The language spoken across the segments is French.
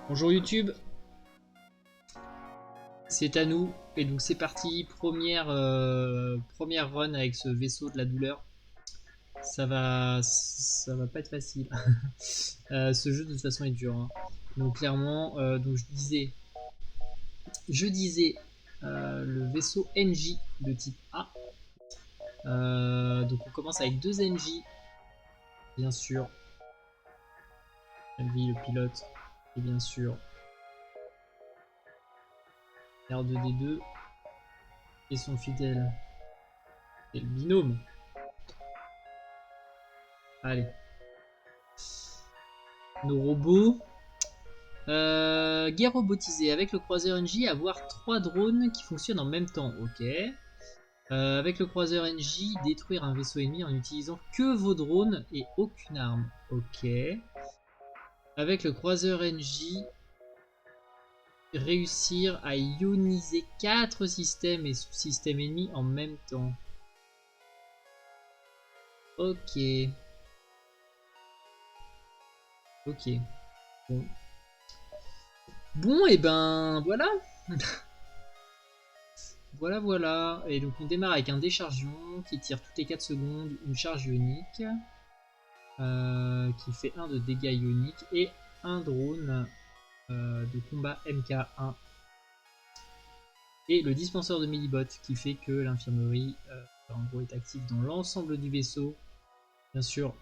Bonjour YouTube, c'est à nous et donc c'est parti, première run avec ce vaisseau de la douleur. Ça va pas être facile. Ce jeu de toute façon est dur, hein. Donc clairement, donc je disais le vaisseau NJ de type A. Donc on commence avec deux NJ, bien sûr. Elvi le pilote et bien sûr R2D2 et son fidèle et le binôme. Allez. Nos robots. Guerre robotisée. Avec le croiseur NJ, avoir 3 drones qui fonctionnent en même temps. Ok. Avec le croiseur NJ, détruire un vaisseau ennemi en n'utilisant que vos drones et aucune arme. Ok. Avec le croiseur NJ, réussir à ioniser 4 systèmes et sous-systèmes ennemis en même temps. Ok. Ok. Bon. Bon, et ben voilà. Voilà. Et donc on démarre avec un déchargeon qui tire toutes les 4 secondes une charge ionique qui fait 1 de dégâts ioniques et un drone de combat MK1. Et le dispenseur de millibot qui fait que l'infirmerie en gros est active dans l'ensemble du vaisseau. Bien sûr,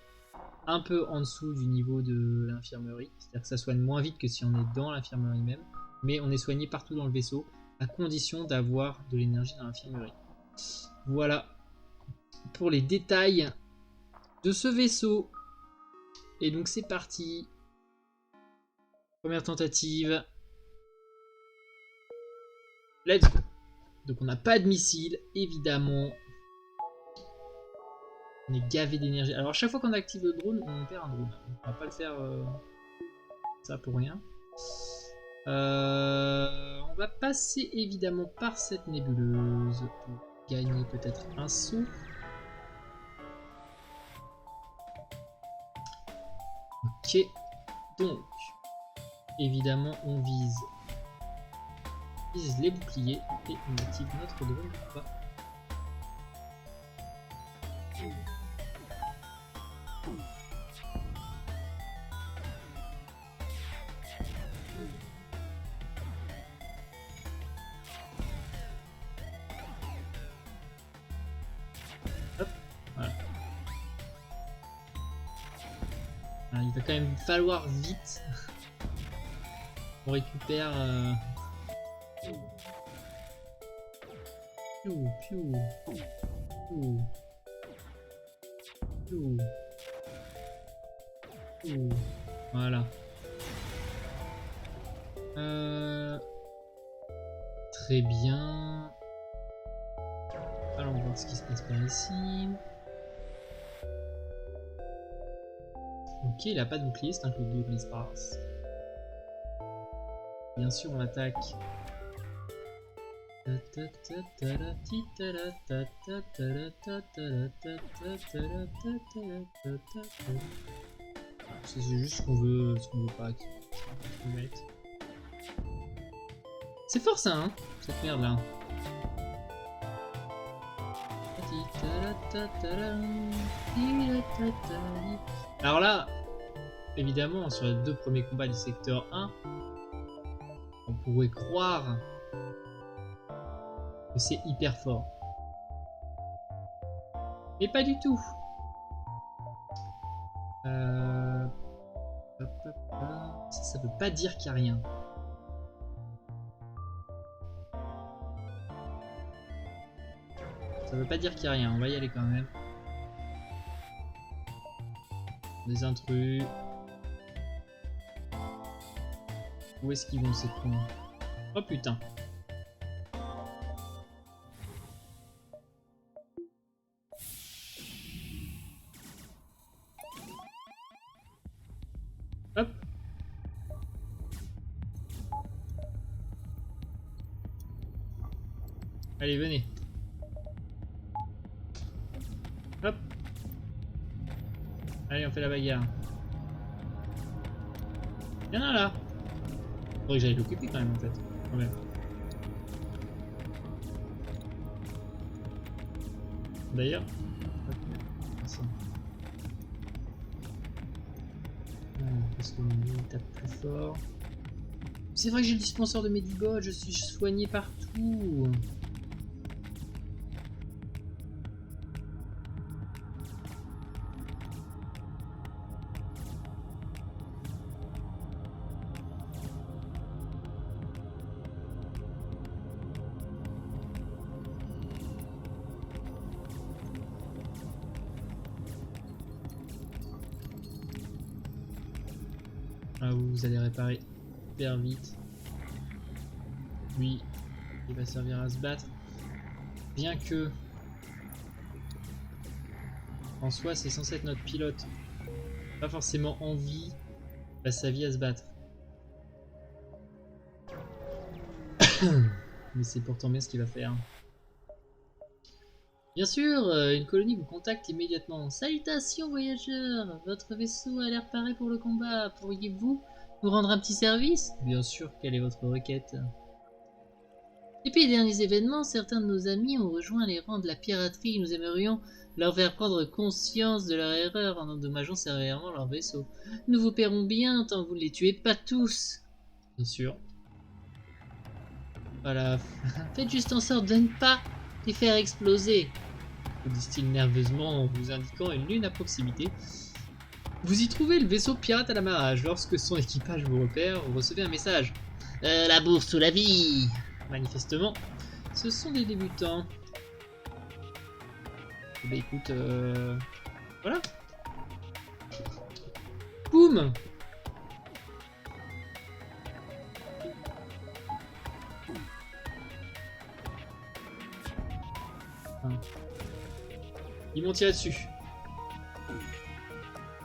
un peu en dessous du niveau de l'infirmerie, c'est-à-dire que ça soigne moins vite que si on est dans l'infirmerie même, mais on est soigné partout dans le vaisseau à condition d'avoir de l'énergie dans l'infirmerie. Voilà pour les détails de ce vaisseau. Et donc c'est parti. Première tentative. Let's go. Donc on n'a pas de missile, évidemment. On est gavé d'énergie. Alors à chaque fois qu'on active le drone, on perd un drone. On va pas le faire ça pour rien. On va passer évidemment par cette nébuleuse pour gagner peut-être un saut. Ok. Donc, évidemment, on vise les boucliers et on active notre drone ou pas. Hop, voilà. Alors, il va quand même falloir vite qu'on récupère. Piou, piou, piou, piou, piou. Voilà. Très bien. Allons voir ce qui se passe par ici. Ok, il a pas de bouclier, c'est un clou de l'espace. Bien sûr, on attaque. C'est juste ce qu'on veut pas. C'est fort ça, hein, cette merde là. Alors là, évidemment, sur les deux premiers combats du secteur 1, on pourrait croire que c'est hyper fort. Mais pas du tout. Ça veut pas dire qu'il n'y a rien. Ça veut pas dire qu'il n'y a rien, on va y aller quand même. Des intrus. Où est-ce qu'ils vont ces cons? Oh putain. Hop. Allez, venez. Hop. Allez, on fait la bagarre. Viens là. Faudrait que j'aille l'occuper quand même en fait. Ouais. D'ailleurs, parce que il tape plus fort. C'est vrai que j'ai le dispenseur de Medibot, je suis soigné partout. Ah, vous allez réparer hyper vite. Lui, il va servir à se battre. Bien que, en soi, c'est censé être notre pilote. Pas forcément envie, passe sa vie à se battre. Mais c'est pourtant bien ce qu'il va faire. Bien sûr, une colonie vous contacte immédiatement. Salutations voyageurs, votre vaisseau a l'air paré pour le combat. Pourriez-vous nous rendre un petit service? Bien sûr, quelle est votre requête? Depuis les derniers événements, certains de nos amis ont rejoint les rangs de la piraterie. Nous aimerions leur faire prendre conscience de leur erreur en endommageant sévèrement leur vaisseau. Nous vous paierons bien tant que vous ne les tuez pas tous. Bien sûr. Voilà. Faites juste en sorte de ne pas les faire exploser, dit-il nerveusement en vous indiquant une lune à proximité. Vous y trouvez le vaisseau pirate à l'amarrage. Lorsque son équipage vous repère, vous recevez un message. La bourse ou la vie. Manifestement, ce sont des débutants. Bah écoute, voilà. Boum. Ils m'ont tiré dessus.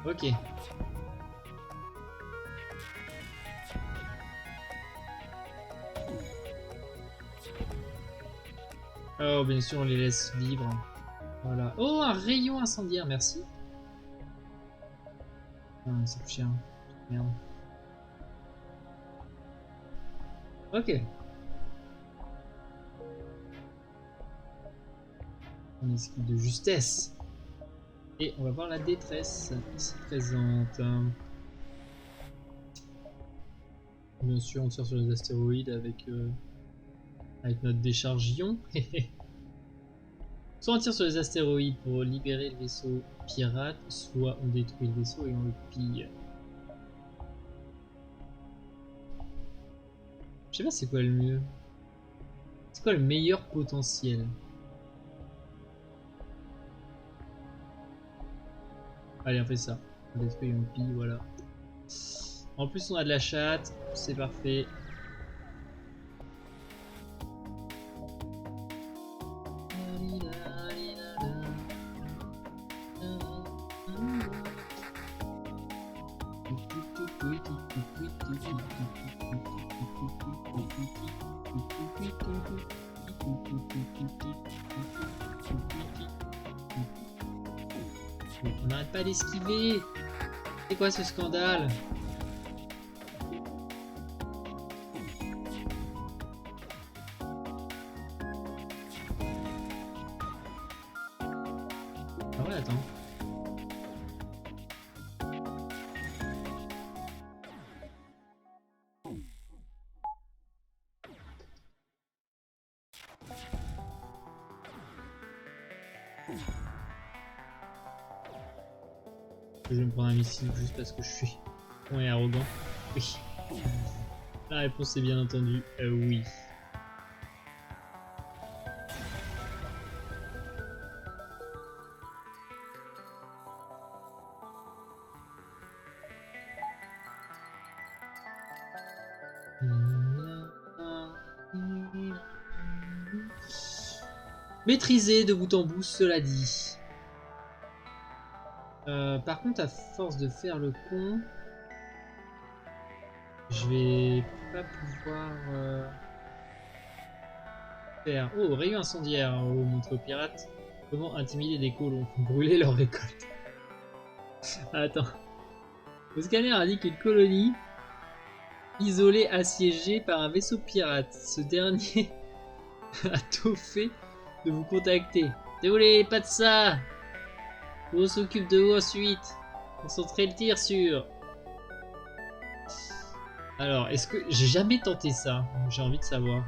Ok. Oh, bien sûr, on les laisse libres. Voilà. Oh, un rayon incendiaire, merci. Ah, c'est plus cher. Merde. Ok. On esquive de justesse. Et on va voir la détresse ici présente. Bien sûr, on tire sur les astéroïdes avec notre décharge ion. Soit on tire sur les astéroïdes pour libérer le vaisseau pirate, soit on détruit le vaisseau et on le pille. Je sais pas c'est quoi le mieux. C'est quoi le meilleur potentiel? Allez, on fait ça. On détruit et on pille, voilà. En plus, on a de la chatte, c'est parfait. On n'arrête pas d'esquiver. C'est quoi ce scandale? Ah ouais, attends. Je vais me prendre un missile juste parce que je suis con et arrogant. Oui. La réponse est bien entendu oui. Maîtrisé de bout en bout, cela dit. Par contre, à force de faire le con, je vais pas pouvoir faire... Oh, rayon incendiaire, oh, montre aux pirates. Comment intimider des colons? Brûler leur récolte. Attends. Le scanner indique une colonie isolé assiégé par un vaisseau pirate. Ce dernier a tout fait de vous contacter. Désolé, pas de ça. On s'occupe de vous ensuite. Concentrez le tir sur... Alors, est-ce que... J'ai jamais tenté ça. J'ai envie de savoir.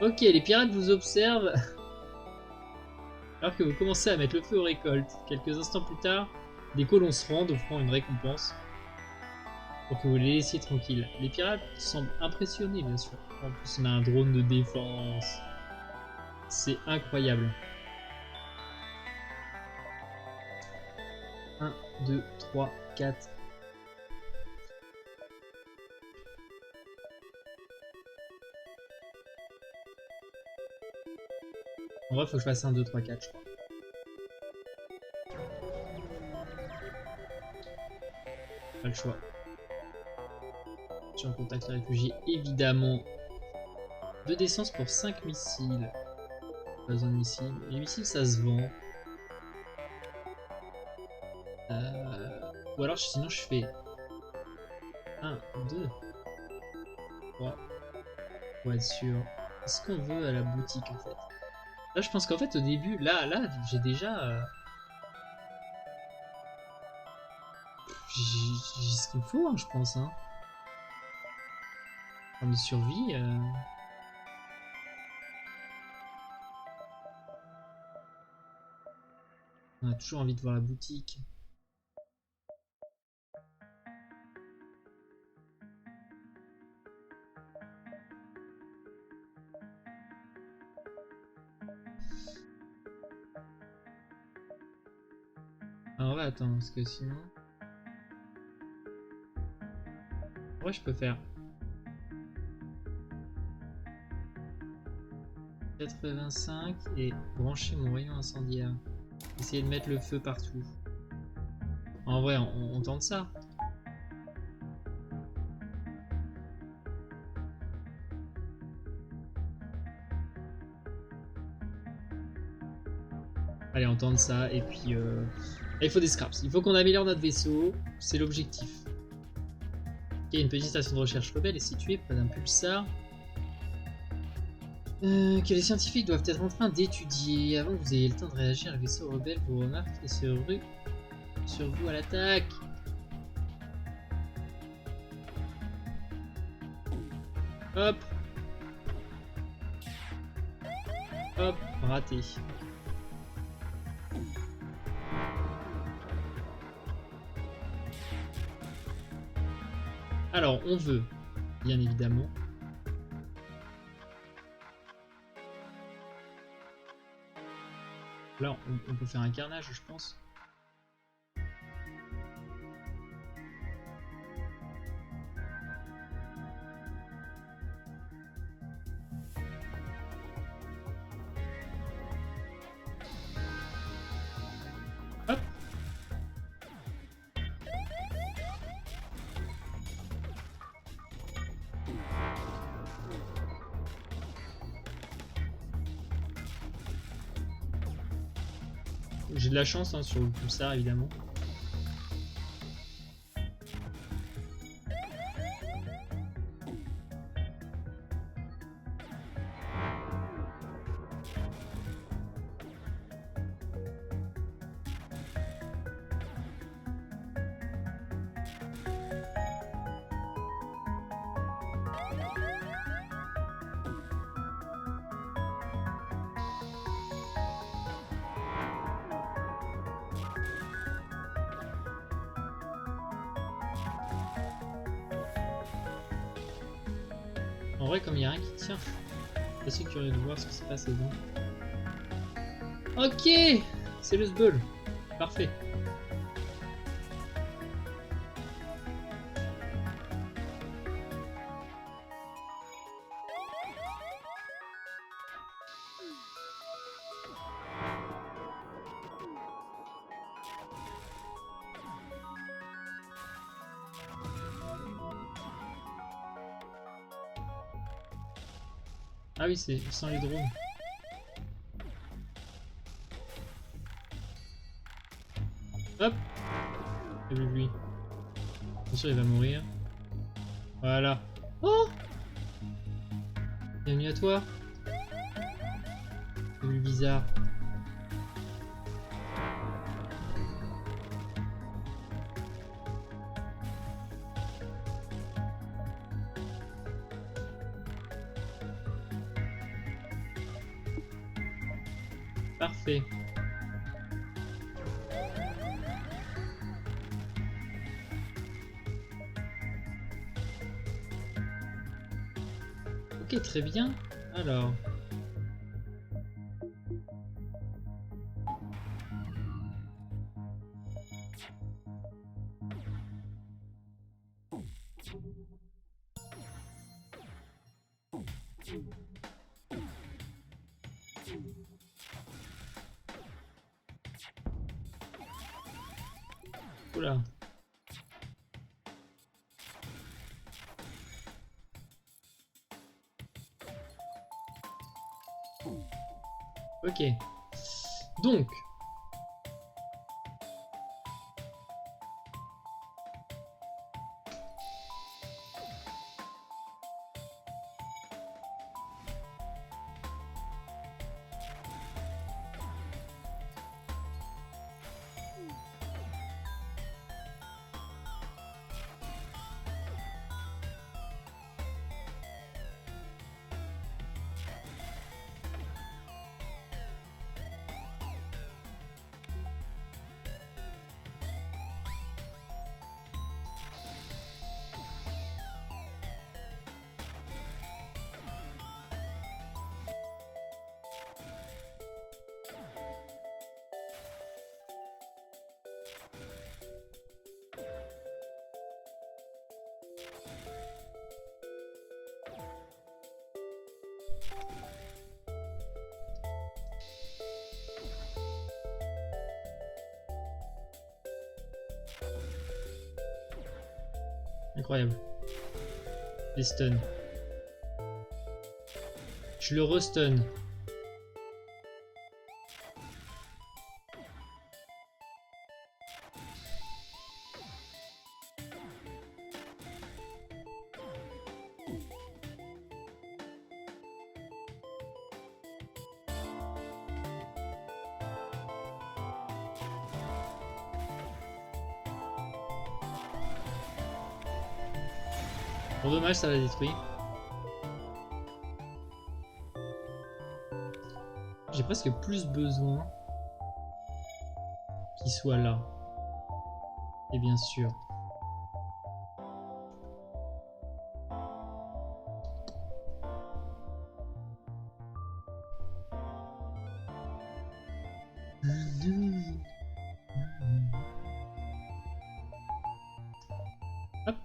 Ok, les pirates vous observent alors que vous commencez à mettre le feu aux récoltes. Quelques instants plus tard, des colons se rendent offrant une récompense pour que vous les laissiez tranquilles. Les pirates semblent impressionnés, bien sûr. En plus, on a un drone de défense. C'est incroyable. 1, 2, 3, 4. En vrai, faut que je fasse 1, 2, 3, 4, je crois. Pas le choix. Je suis en contact les réfugiés, évidemment. 2 d'essence pour 5 missiles. Pas besoin de missiles. Les missiles, ça se vend. Ou alors, sinon, je fais 1, 2, 3. Pour être sûr. Est-ce qu'on veut à la boutique, en fait? Là, je pense qu'en fait, au début, là, j'ai déjà... J'ai ce qu'il me faut, hein, je pense. Hein. En termes de survie... On a toujours envie de voir la boutique. Alors là, attends, parce que sinon... Ouais, je peux faire 85 et brancher mon rayon incendiaire. Essayer de mettre le feu partout. En vrai, on tente ça. Allez, on tente ça et puis... il faut des scraps. Il faut qu'on améliore notre vaisseau. C'est l'objectif. Ok, une petite station de recherche rebelle est située près d'un pulsar que les scientifiques doivent être en train d'étudier. Avant que vous ayez le temps de réagir, le vaisseau rebelle vous remarque et se rue sur vous à l'attaque. Hop. Hop, raté. Alors, on veut, bien évidemment, là, on peut faire un carnage, je pense. Hop. J'ai de la chance hein, sur le pulsar, évidemment. En vrai, comme il n'y a rien qui tient, je suis assez curieux de voir ce qui se passe dedans. Ok, c'est le sbull. Parfait. Ah oui, c'est sans les drones. Hop. J'ai vu lui. Attention, il va mourir. Voilà. Oh! Bienvenue à toi. C'est bizarre. Parfait. Ok, très bien. Alors. Oula. Ok. Donc. Incroyable. Les stuns. Je le restun. Bon, dommage, ça l'a détruit. J'ai presque plus besoin qu'il soit là. Et bien sûr. Hop.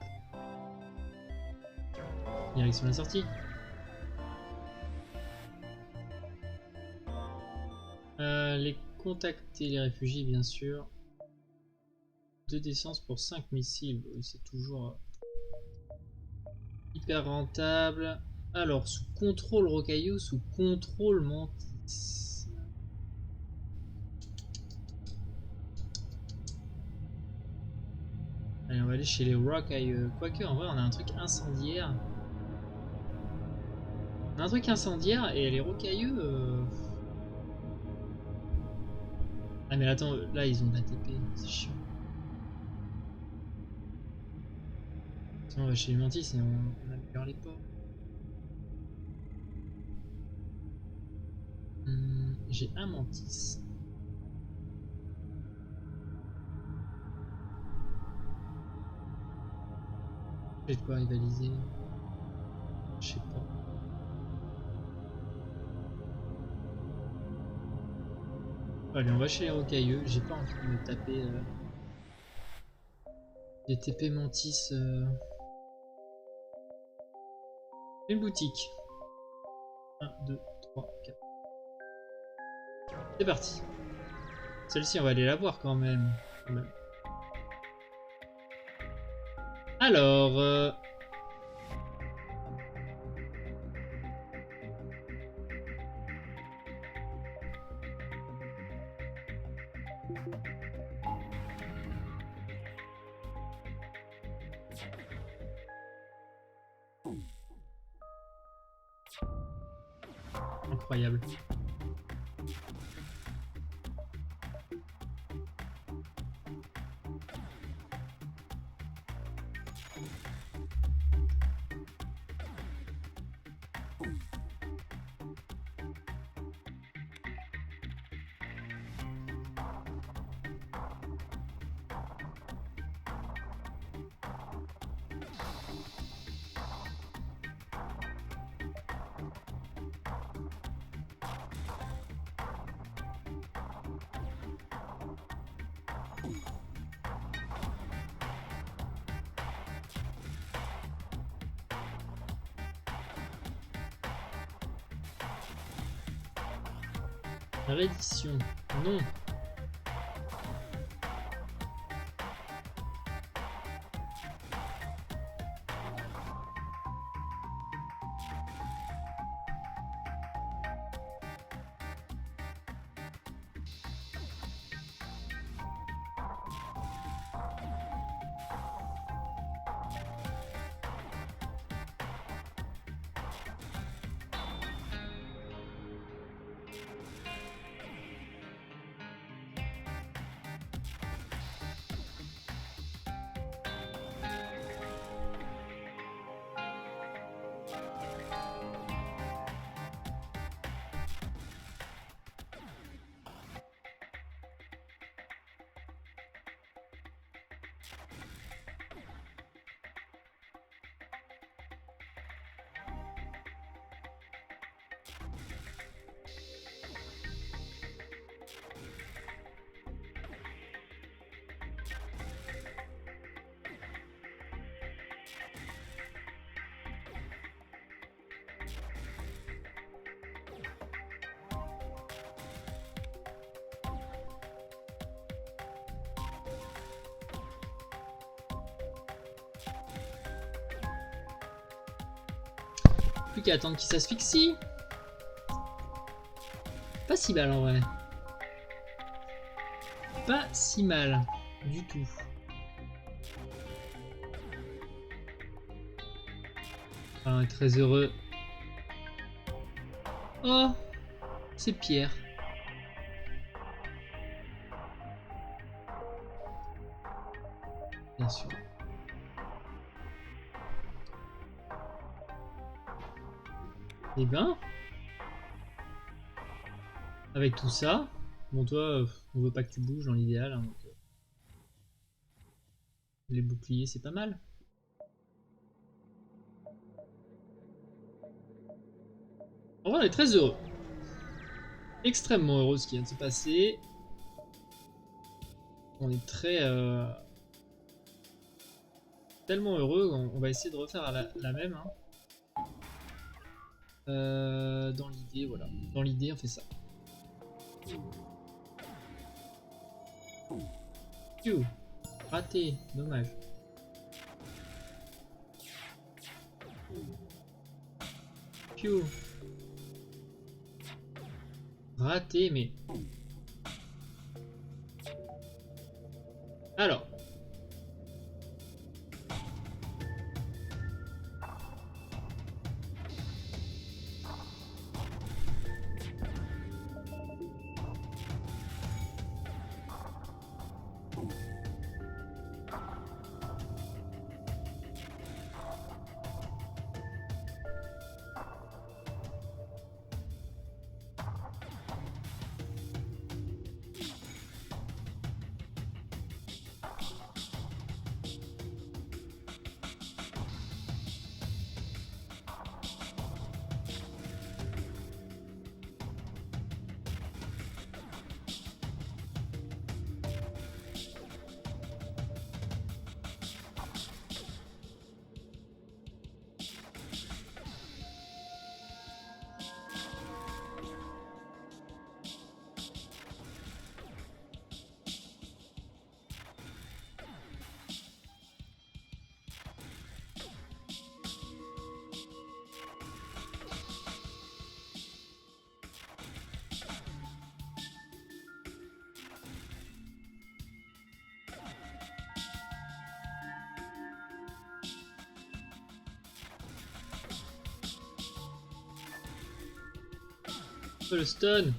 Direction la sortie. Les contacter, les réfugiés, bien sûr. 2 d'essence pour 5 missiles. C'est toujours hyper rentable. Alors, sous contrôle rocailleux, sous contrôle mantis. Allez, on va aller chez les rocailleux. Quoique, en vrai, on a un truc incendiaire. On a un truc incendiaire et les rocailleux... Ah mais attends, là ils ont de la TP, c'est chiant. Sinon on va chez les mantis et on améliore les ports. J'ai un mantis. J'ai de quoi rivaliser. Je sais pas. Allez, on va chez les rocailleux. J'ai pas envie de me taper des TP mantis. Une boutique. 1, 2, 3, 4. C'est parti. Celle-ci, on va aller la voir quand même. Alors... Incroyable. Reddition. Non. Plus qu'à attendre qu'il s'asphyxie. Pas si mal en vrai. Pas si mal du tout. Ah, on est très heureux. Oh, c'est Pierre. Bien sûr. Eh ben, avec tout ça, bon toi, on veut pas que tu bouges dans l'idéal. Hein, donc, les boucliers, c'est pas mal. En vrai, on est très heureux. Extrêmement heureux de ce qui vient de se passer. On est très... tellement heureux, on va essayer de refaire la même. Hein. Dans l'idée, voilà. Dans l'idée, on fait ça. Phew. Raté, dommage. Phew. Raté, mais... Alors. Oh, le stun.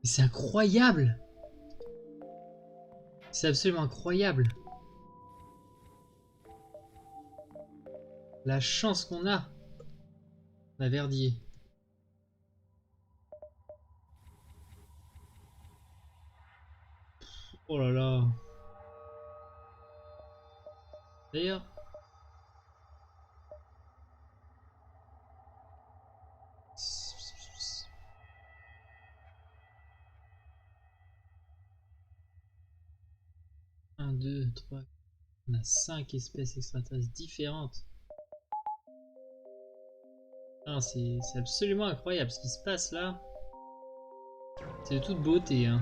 C'est incroyable. C'est absolument incroyable. La chance qu'on a. La Verdier. Oh là là. D'ailleurs. Un, deux, trois. On a 5 espèces extraterrestres différentes. C'est absolument incroyable ce qui se passe là. C'est de toute beauté, hein.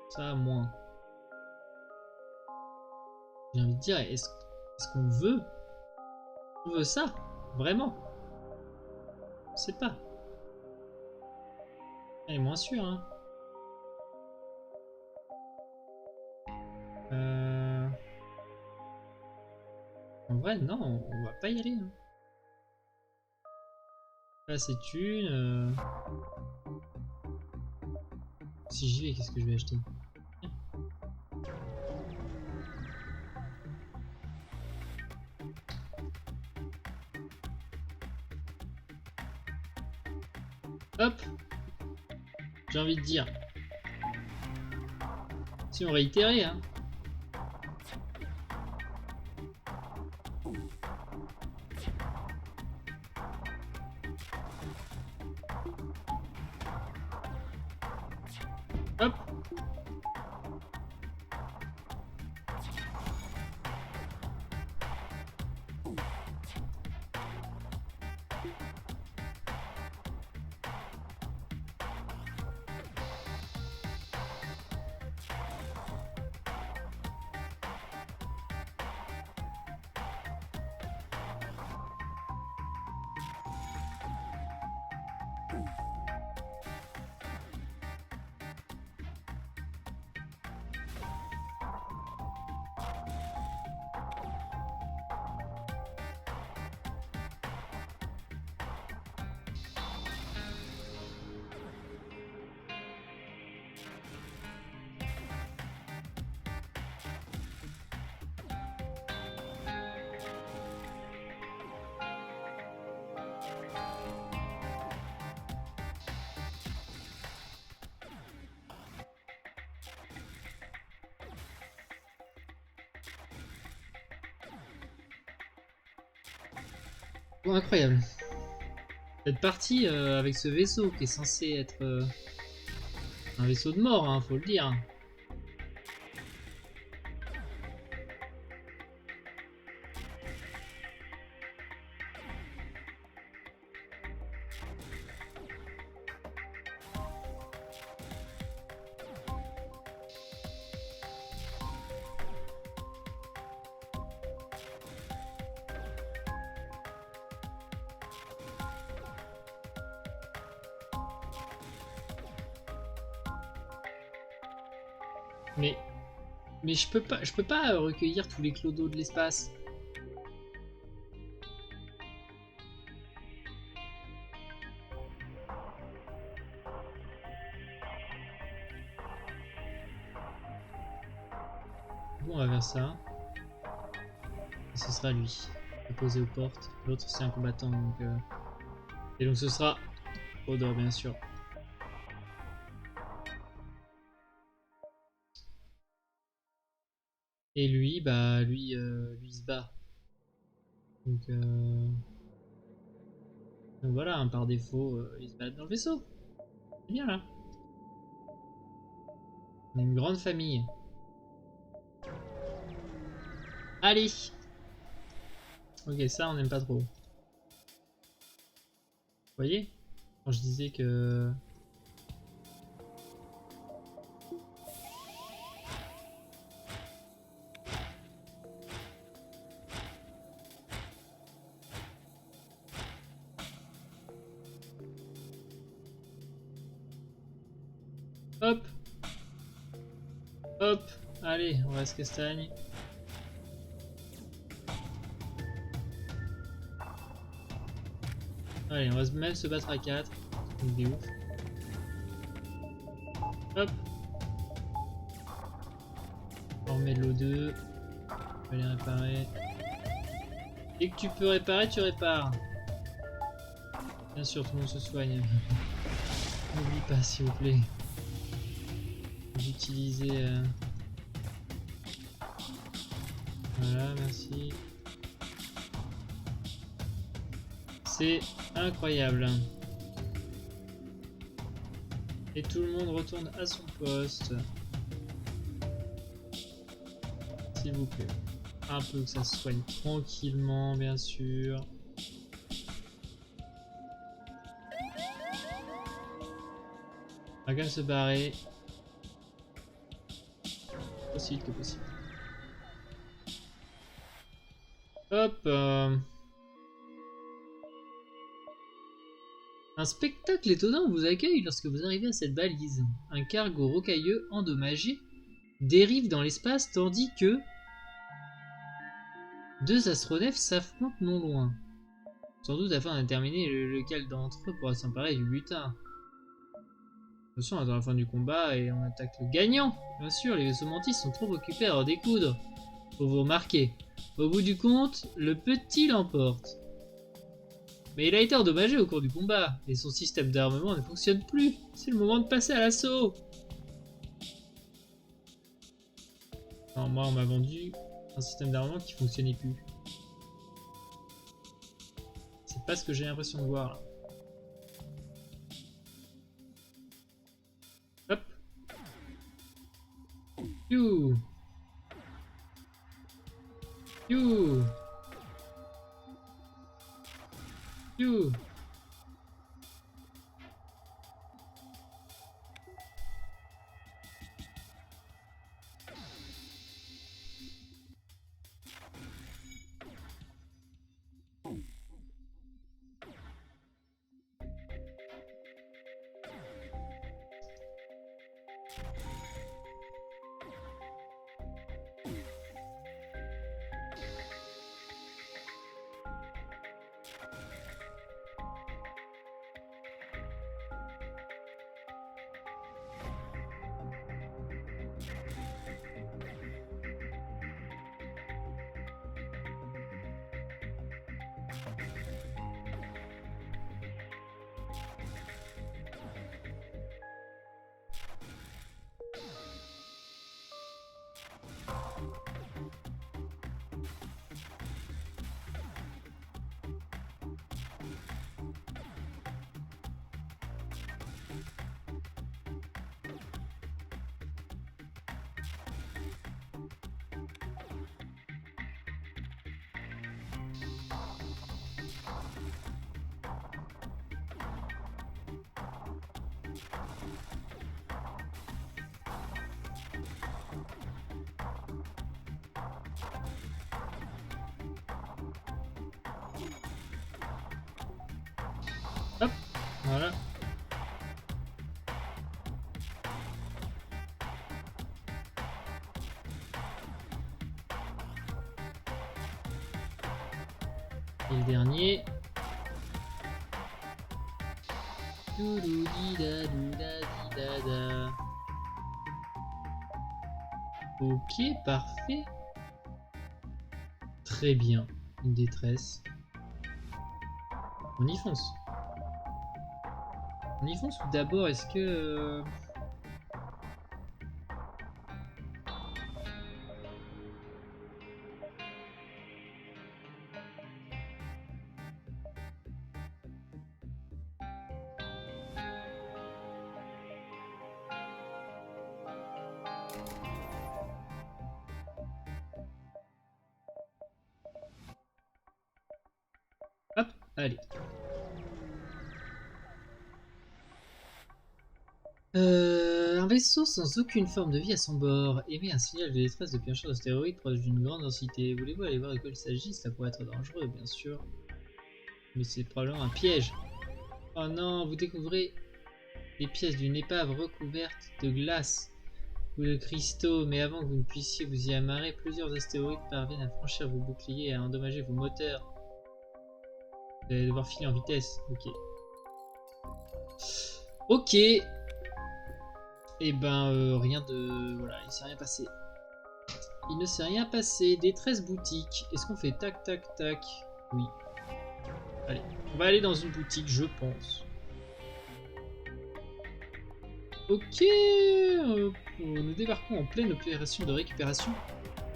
Ça, moins. J'ai envie de dire, est-ce qu'on veut? On veut ça? Vraiment? Je sais pas. Elle est moins sûre, hein. En vrai, non, on va pas y aller. Hein. Là, c'est une. Si j'y vais, qu'est-ce que je vais acheter? Hop! J'ai envie de dire. Si on réitérait, hein. Hop! Oh, incroyable. Cette partie avec ce vaisseau qui est censé être un vaisseau de mort, hein, faut le dire. Mais je peux pas recueillir tous les clodos de l'espace. Bon, on va vers ça. Et ce sera lui, posé aux portes. L'autre c'est un combattant donc. Et donc ce sera Odor bien sûr. Et lui, bah lui il se bat. Donc voilà, hein, par défaut, il se bat dans le vaisseau. C'est bien là. On est une grande famille. Allez! Ok, ça on n'aime pas trop. Vous voyez? Quand je disais que... Hop. Hop. Allez, on reste castagne. Allez, on va même se battre à 4. C'est ouf. Hop. On remet de l'O2. On va les réparer. Dès que tu peux réparer, tu répares. Bien sûr, tout le monde se soigne. N'oublie pas, s'il vous plaît, d'utiliser... Voilà, merci. C'est incroyable. Et tout le monde retourne à son poste. S'il vous plaît. Un peu que ça se soigne tranquillement, bien sûr. On va quand même se barrer. Aussi vite que possible. Hop. Un spectacle étonnant vous accueille lorsque vous arrivez à cette balise. Un cargo rocailleux endommagé dérive dans l'espace tandis que deux astronefs s'affrontent non loin. Sans doute afin de déterminer lequel d'entre eux pourra s'emparer du butin. Attention, on attend la fin du combat et on attaque le gagnant. Bien sûr, les vaisseaux mantis sont trop occupés à en découdre. Faut vous remarquer. Au bout du compte, le petit l'emporte. Mais il a été endommagé au cours du combat, et son système d'armement ne fonctionne plus. C'est le moment de passer à l'assaut. Non, moi on m'a vendu un système d'armement qui fonctionnait plus. C'est pas ce que j'ai l'impression de voir là. Hop. You. You. You. Hop, voilà. Et le dernier. Ok, parfait. Très bien. Une détresse. On y fonce. On y fonce ou d'abord est-ce que... Hop, allez. Un vaisseau sans aucune forme de vie à son bord émet un signal de détresse depuis un champ d'astéroïdes proche d'une grande densité. Voulez-vous aller voir de quoi il s'agit? Cela pourrait être dangereux, bien sûr. Mais c'est probablement un piège. Oh non, vous découvrez des pièces d'une épave recouverte de glace ou de cristaux, mais avant que vous ne puissiez vous y amarrer, plusieurs astéroïdes parviennent à franchir vos boucliers et à endommager vos moteurs. Vous allez devoir filer en vitesse. Ok. Ok. Et ben, rien de... Voilà, il s'est rien passé. Il ne s'est rien passé. Détresse boutique. Est-ce qu'on fait tac, tac, tac? Oui. Allez, on va aller dans une boutique, je pense. Ok. Nous débarquons en pleine opération de récupération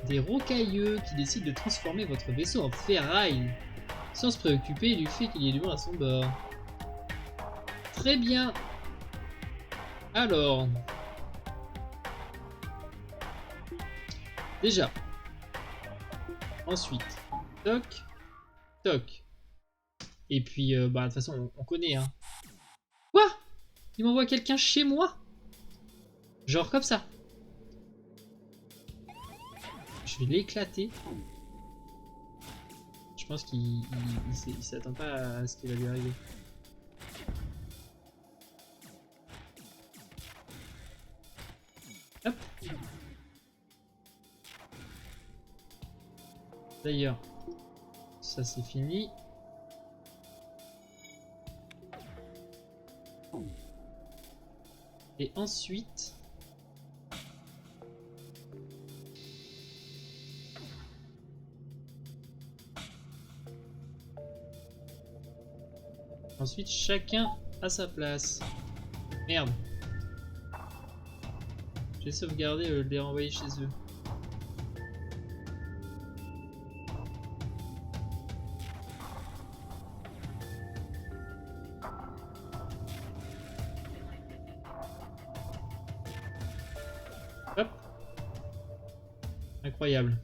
des rocailleux qui décident de transformer votre vaisseau en ferraille, sans se préoccuper du fait qu'il y ait du vent à son bord. Très bien. Alors, déjà, ensuite, toc, toc. Et puis, bah, de toute façon, on connaît, hein. Quoi? Il m'envoie quelqu'un chez moi? Genre comme ça. Je vais l'éclater. Je pense qu'il s'attend pas à ce qui va lui arriver. Hop. D'ailleurs, ça c'est fini. Et ensuite... Ensuite, chacun à sa place. Merde. J'ai sauvegardé les renvoyer chez eux. Hop. Incroyable.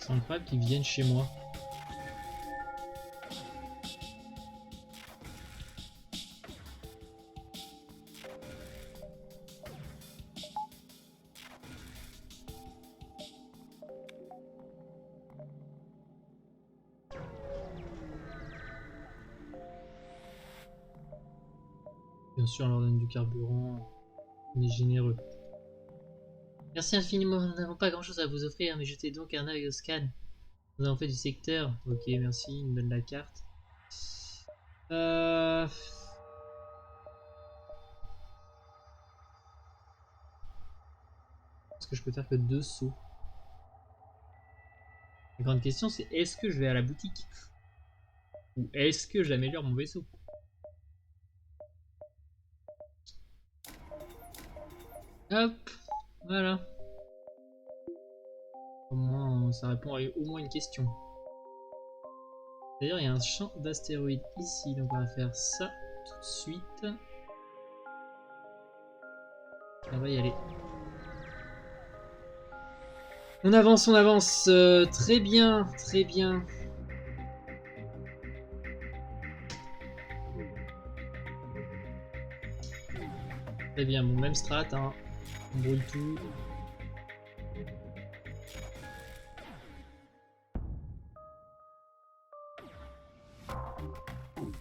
C'est incroyable qu'ils viennent chez moi. Bien sûr, on leur donne du carburant. On est généreux. Merci infiniment, nous n'avons pas grand chose à vous offrir, mais jetez donc un œil au scan. Nous avons fait du secteur. Ok, merci, il me donne la carte. Est-ce que je peux faire que 2 sauts? La grande question c'est est-ce que je vais à la boutique? Ou est-ce que j'améliore mon vaisseau? Hop, voilà. Au moins, ça répond à au moins une question. D'ailleurs, il y a un champ d'astéroïdes ici, donc on va faire ça tout de suite. On va y aller. On avance, très bien, très bien. Très bien, bon, même strat, hein. On brûle tout.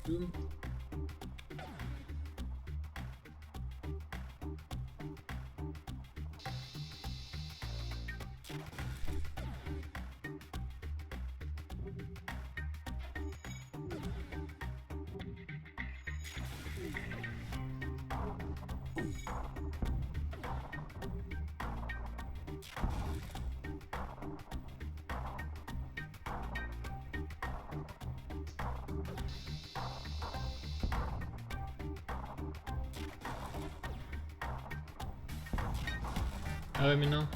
Boum. Ah ouais, mais non.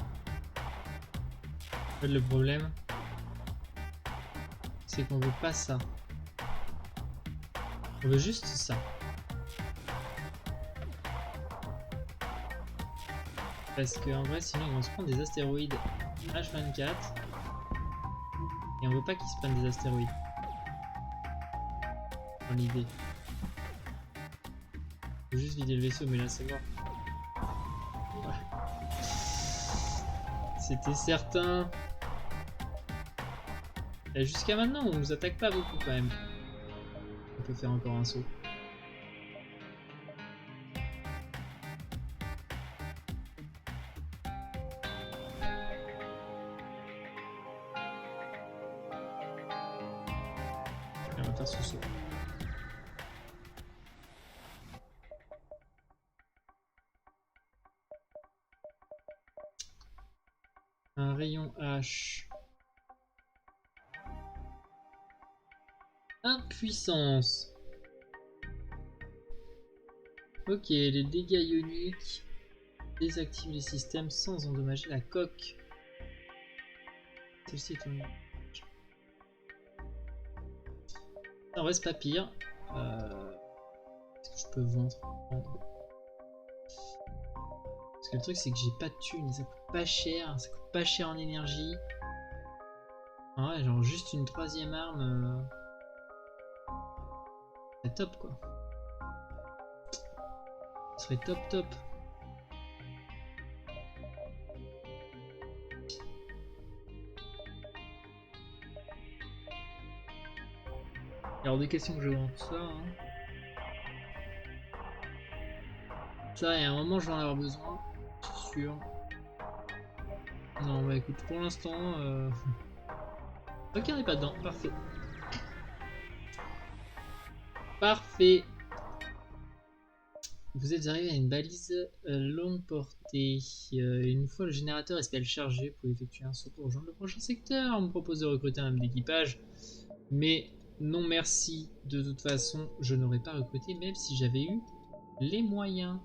En fait, le problème, c'est qu'on veut pas ça. On veut juste ça. Parce qu'en vrai, sinon, ils vont se prendre des astéroïdes H24. Et on veut pas qu'ils se prennent des astéroïdes. Dans l'idée. Faut juste vider le vaisseau, mais là, c'est mort. Ouais. C'était certain. Et jusqu'à maintenant, on nous attaque pas beaucoup quand même. On peut faire encore un saut. Et on va faire ce saut. Un rayon H. Impuissance. Ok, les dégâts ioniques désactivent les systèmes sans endommager la coque. Celle-ci est une... En vrai, c'est pas pire. Est-ce que je peux vendre? Parce que le truc, c'est que j'ai pas de thunes et ça coûte pas cher. Ça coûte pas cher en énergie. En vrai, genre juste une troisième arme. C'est top quoi. Ce serait top top. Il y a hors de question que je vende ça. Hein. Ça, et à un moment, je vais en avoir besoin. C'est sûr. Non, bah écoute, pour l'instant. Ok, on n'est pas dedans. Parfait. Parfait. Vous êtes arrivé à une balise longue portée. Une fois le générateur SPL chargé, vous pouvez effectuer un saut pour rejoindre le prochain secteur. On me propose de recruter un homme d'équipage. Mais non merci. De toute façon, je n'aurais pas recruté même si j'avais eu les moyens.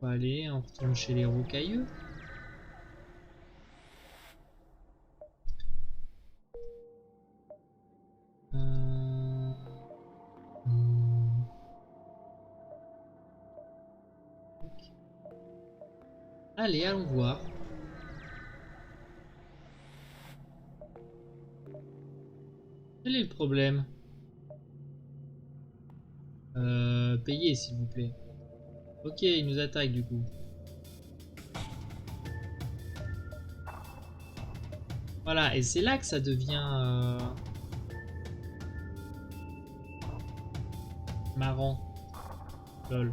Allez, on retourne chez les rocailleux. Allez, allons voir. Quel est le problème? Payez s'il vous plaît. Ok, il nous attaque du coup. Voilà, et c'est là que ça devient marrant. Lol.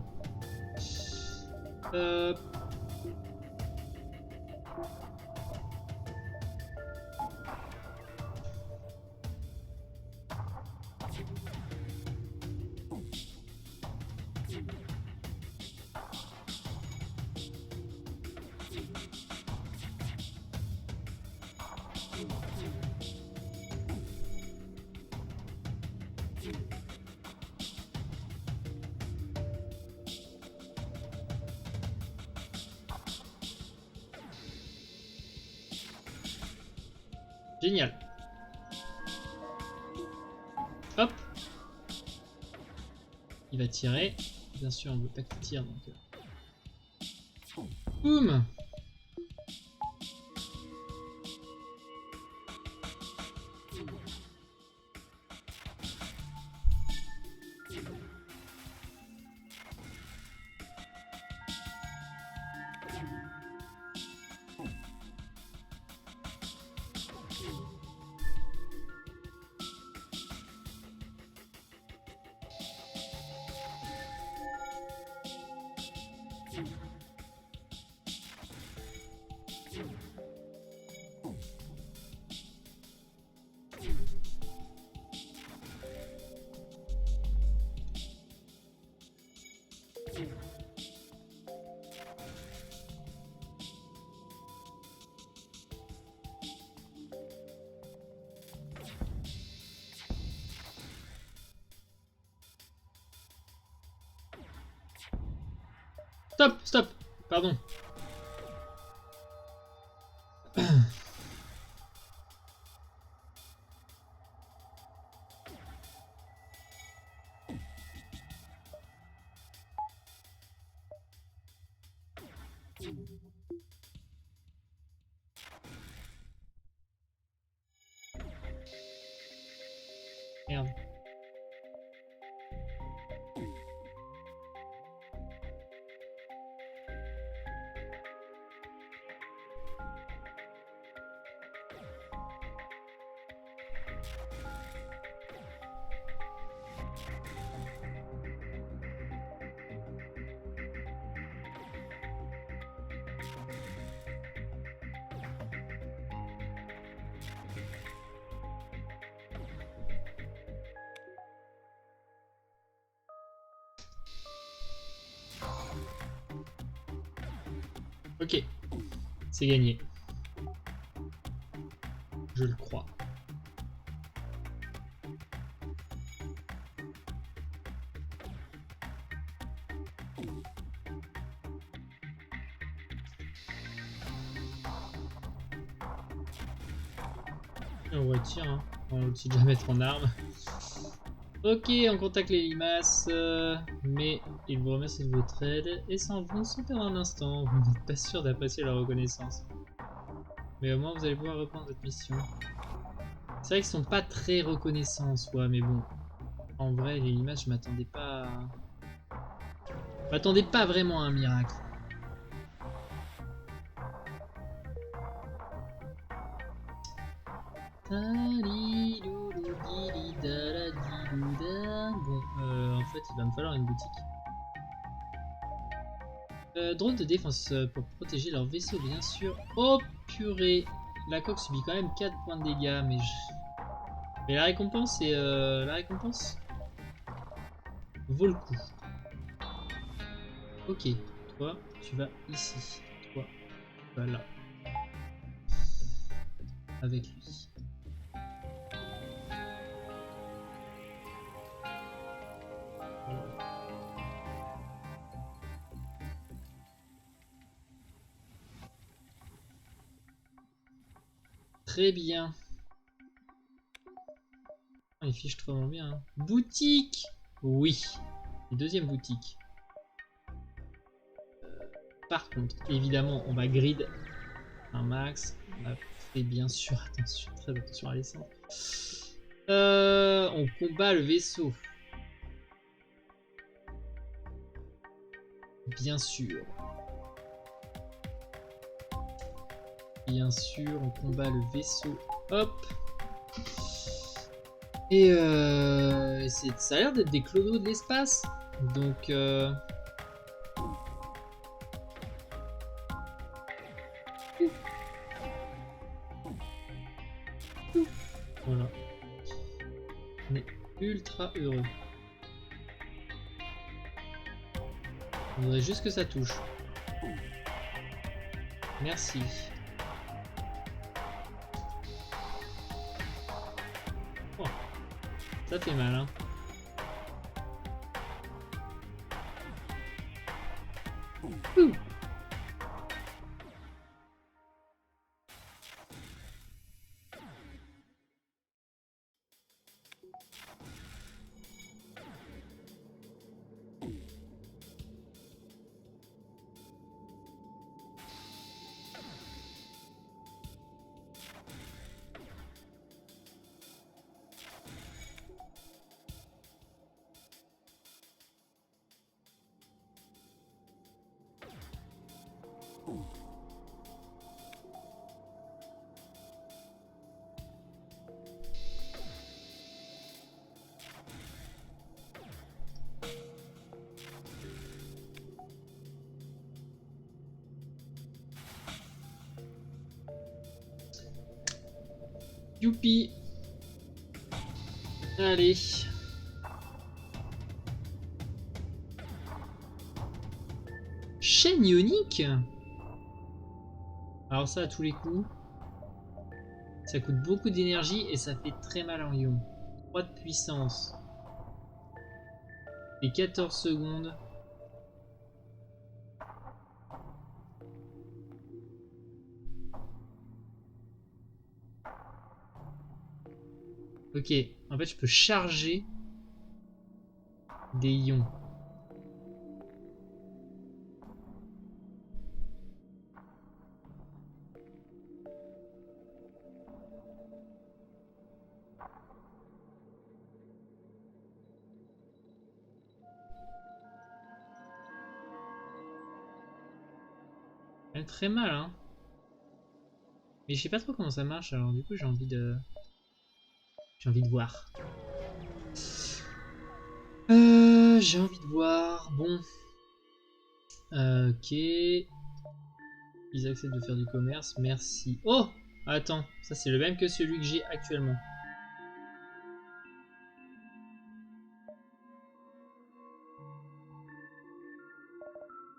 Génial. Hop. Il va tirer. Bien sûr, on veut pas qu'il tire donc. Boum. Stop, stop. Pardon. Merde. Ok, c'est gagné. Je le crois. On retire, hein. On ne sait jamais être en arme. Ok, on contacte les limaces, mais ils vous remercient de votre aide et s'en vont sans perdre un instant. Vous n'êtes pas sûr d'apprécier leur reconnaissance. Mais au moins vous allez pouvoir reprendre votre mission. C'est vrai qu'ils sont pas très reconnaissants en soi, mais bon. En vrai, les limaces, je m'attendais pas vraiment à un miracle. Bon, en fait, il va me falloir une boutique. Drone de défense pour protéger leur vaisseau, bien sûr. Oh purée! La coque subit quand même 4 points de dégâts, mais la récompense est... la récompense vaut le coup. Ok, toi, tu vas ici. Toi, tu vas là. Avec lui. Très bien. Oh, il fiche vraiment bien. Hein. Boutique! Oui. Et deuxième boutique. Par contre, évidemment, on va grid un max. On a fait bien sûr attention, très attention à l'essence. On combat le vaisseau. Bien sûr. Bien sûr, on combat le vaisseau. Hop. Et ça a l'air d'être des clodos de l'espace. Donc... Voilà. On est ultra heureux. On voudrait juste que ça touche. Merci. Oh, ça fait mal, hein. Ouh. Youpi. Allez. Chaîne ionique. Alors ça à tous les coups. Ça coûte beaucoup d'énergie et ça fait très mal en ion. 3 de puissance. Et 14 secondes. Ok, en fait je peux charger des ions. Elle est très mal, hein. Mais je sais pas trop comment ça marche, alors du coup j'ai envie de voir. J'ai envie de voir. Bon. Ok. Ils acceptent de faire du commerce. Merci. Oh! Attends, ça c'est le même que celui que j'ai actuellement.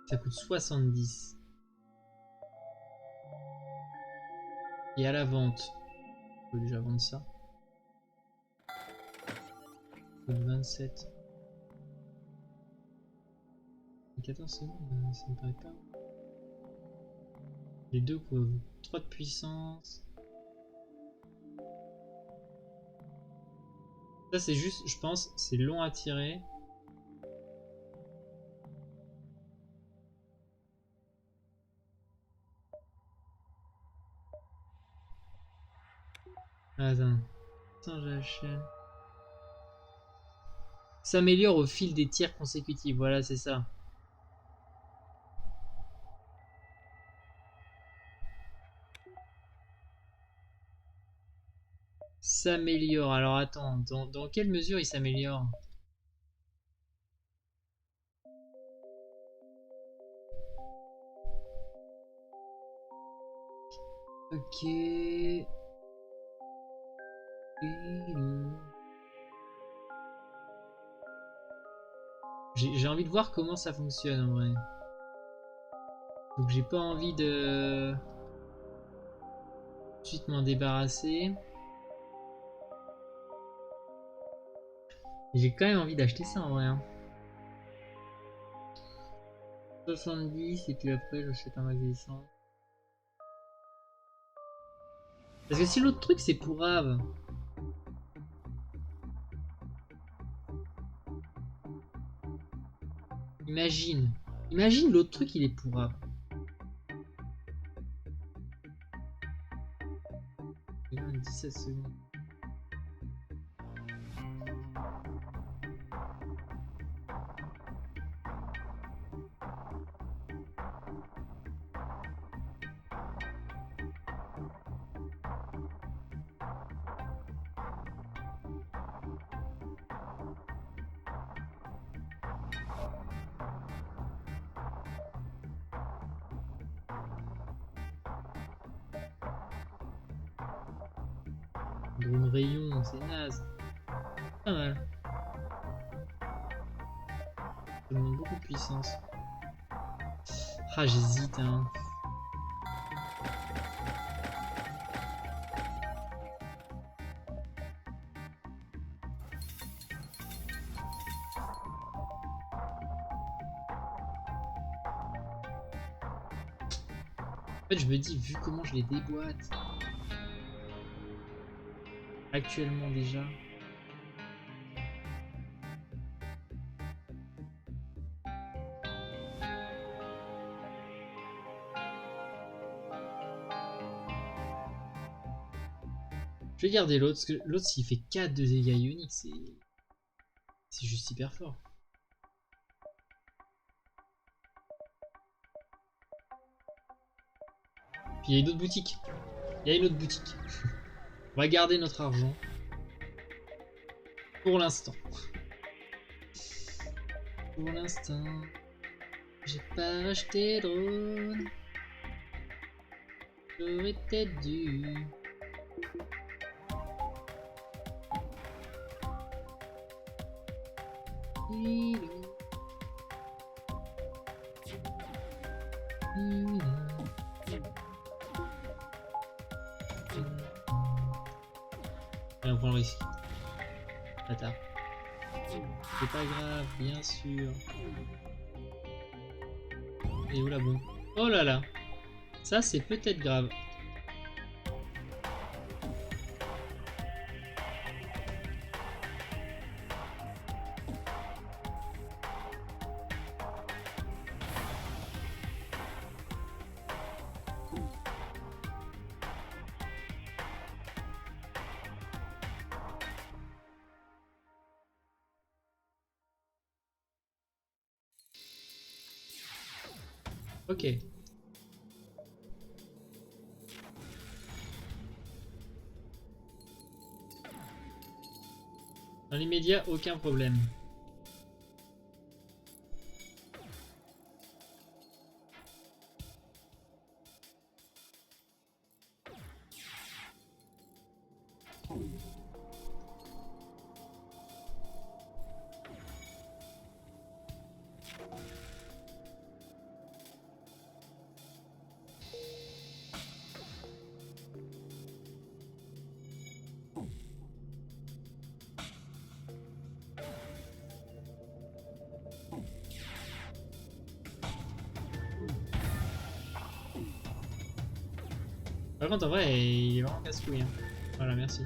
Ça coûte 70. Et à la vente, je peux déjà vendre ça. 27. 14 secondes, ça me paraît pas. Les deux quoi, 3 de puissance. Ça c'est juste, je pense, c'est long à tirer. Attends. Attends, j'achète. S'améliore au fil des tirs consécutifs, voilà c'est ça. S'améliore, alors attends, dans quelle mesure il s'améliore? Ok. J'ai envie de voir comment ça fonctionne en vrai. Donc j'ai pas envie de tout de suite m'en débarrasser. J'ai quand même envie d'acheter ça en vrai. Hein. 70 et puis après j'achète un max de licence. Parce que si l'autre truc c'est pour Rave. Imagine. Imagine l'autre truc il est pour Rave. 17 secondes. Drone rayon, c'est naze. Pas mal. Ça demande beaucoup de puissance. Ah j'hésite hein. En fait je me dis vu comment je les déboîte. Actuellement déjà. Je vais garder l'autre, parce que l'autre s'il fait 4 de dégâts ioniques, c'est juste hyper fort. Puis il y a une autre boutique. Il y a une autre boutique. On va garder notre argent. Pour l'instant. Pour l'instant. J'ai pas acheté de drone. J'aurais peut-être dû. Allez, on prend le risque. Bâtard. C'est pas grave, bien sûr. Et où la bombe? Oh là là. Ça, c'est peut-être grave. Ok. Dans l'immédiat, aucun problème. Par contre, en vrai, il est vraiment casse-couille. Hein. Voilà, merci.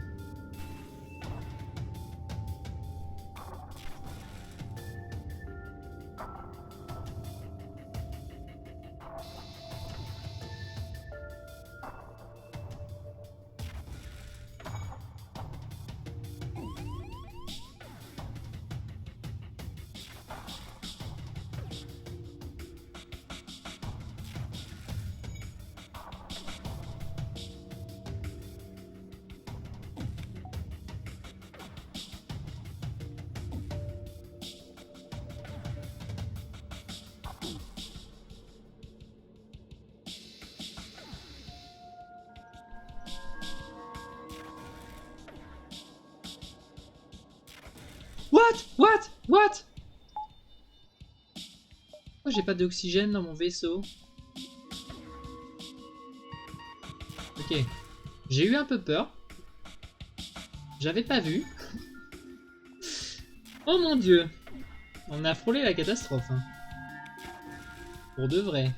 What? Pourquoi j'ai pas d'oxygène dans mon vaisseau? Ok. J'ai eu un peu peur. J'avais pas vu. Oh mon dieu. On a frôlé la catastrophe. Hein. Pour de vrai.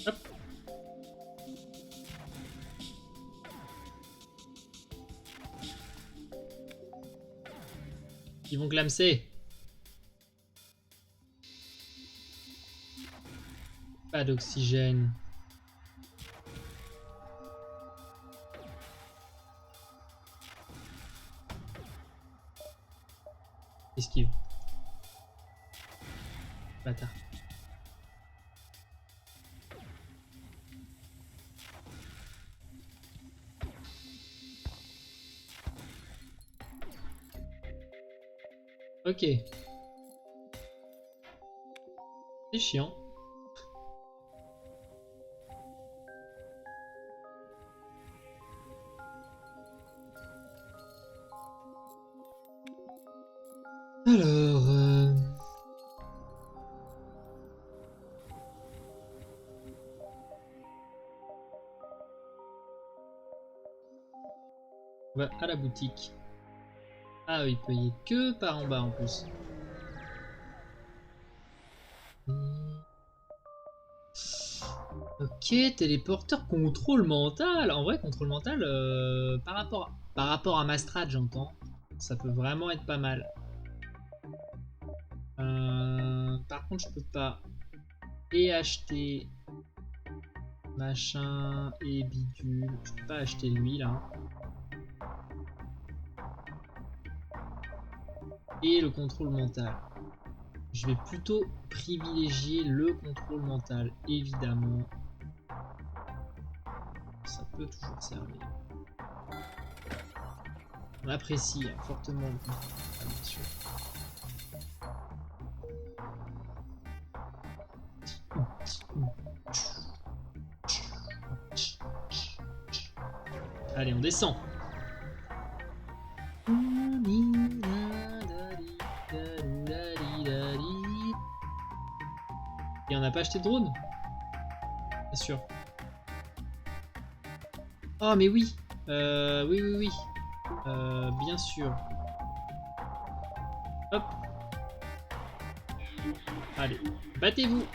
Hop. Ils vont clamser. Pas d'oxygène. Esquive. Bâtard. Ok. C'est chiant. Alors... On va à la boutique. Ah, il peut y aller que par en bas en plus. Ok, téléporteur, contrôle mental. En vrai, contrôle mental, par rapport à ma strat, j'entends. Ça peut vraiment être pas mal. Par contre, je peux pas et acheter machin et bidule. Je peux pas acheter lui là. Et le contrôle mental. Je vais plutôt privilégier le contrôle mental, évidemment. Ça peut toujours servir. On apprécie fortement le contrôle mental, bien sûr. Allez, on descend. Et on n'a pas acheté de drone? Bien sûr. Oh mais oui. Oui. Bien sûr. Hop. Allez, battez-vous.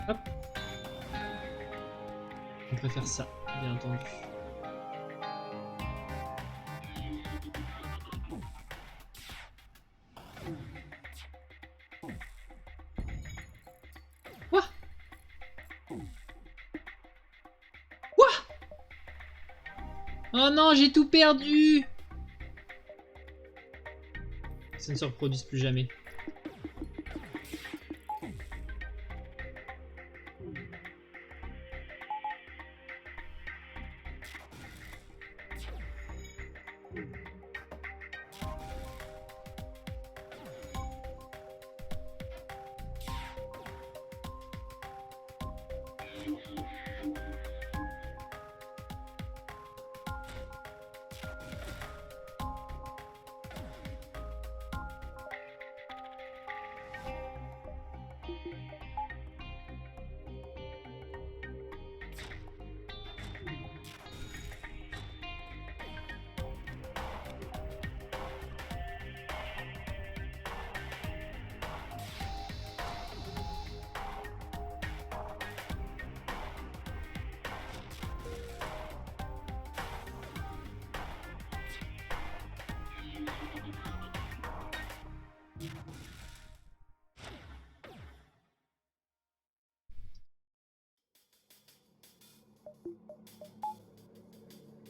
Hop. On préfère ça, bien entendu. Quoi? Quoi? Oh non, j'ai tout perdu! Ça ne se reproduise plus jamais.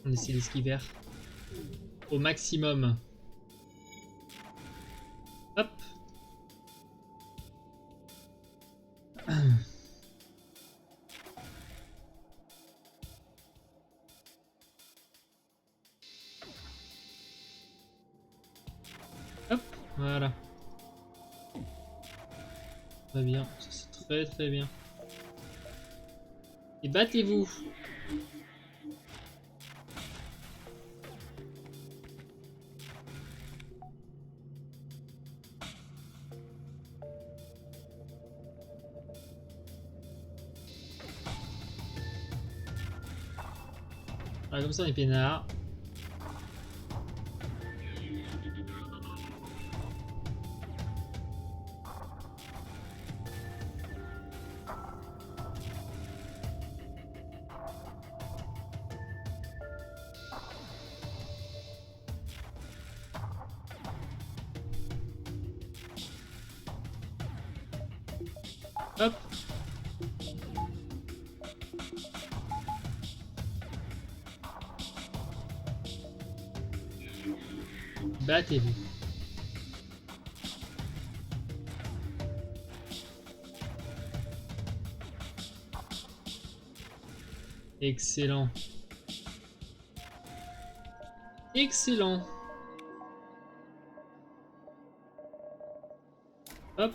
On essaie d'esquiver au maximum. Hop. Hop, voilà. Très bien, c'est très très bien. Et battez-vous. Ah, comme ça on est peinard. Hop. Battez-vous. Excellent. Excellent. Hop.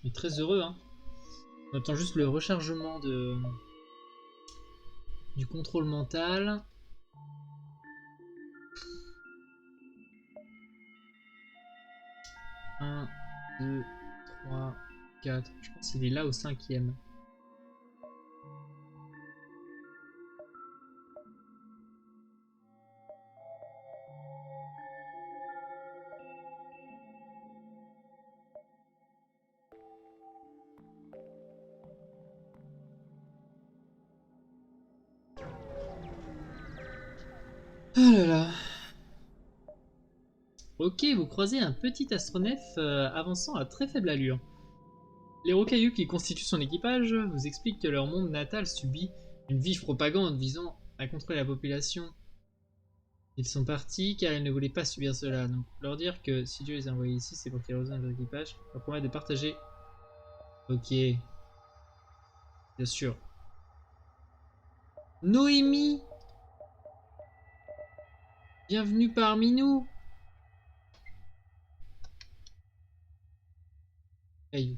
On est très heureux, hein. On attend juste le rechargement du contrôle mental. Un, 2, 3, 4. Je pense qu'il est là au 5e. Oh là là. Ok, vous croisez un petit astronef avançant à très faible allure. Les rocailleux qui constituent son équipage vous expliquent que leur monde natal subit une vive propagande visant à contrôler la population. Ils sont partis car ils ne voulaient pas subir cela, donc leur dire que si Dieu les a envoyés ici, c'est pour qu'ils rejoignent leur équipage, leur promettre de partager. Ok, bien sûr. Noémie, bienvenue parmi nous. Caillou.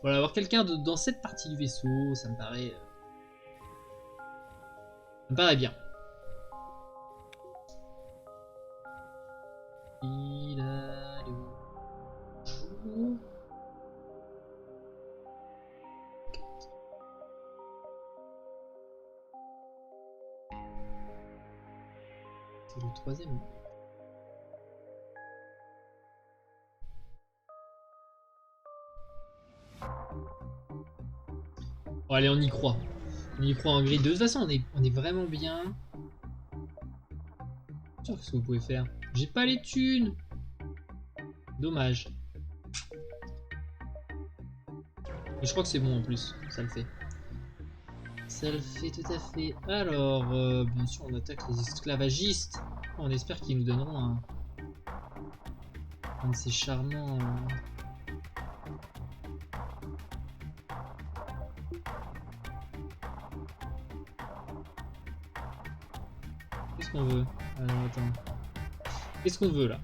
Voilà, avoir quelqu'un dans cette partie du vaisseau, ça me paraît bien. Il a le jour. C'est le troisième. Bon, allez, on y croit. On y croit en grille. De toute façon, on est vraiment bien. Qu'est-ce que vous pouvez faire? J'ai pas les thunes. Dommage. Mais je crois que c'est bon en plus. Ça le fait. Ça le fait tout à fait. Alors, bien sûr, on attaque les esclavagistes. On espère qu'ils nous donneront un de ces charmants... Qu'est-ce qu'on veut? Alors, attends. Qu'est-ce qu'on veut, là?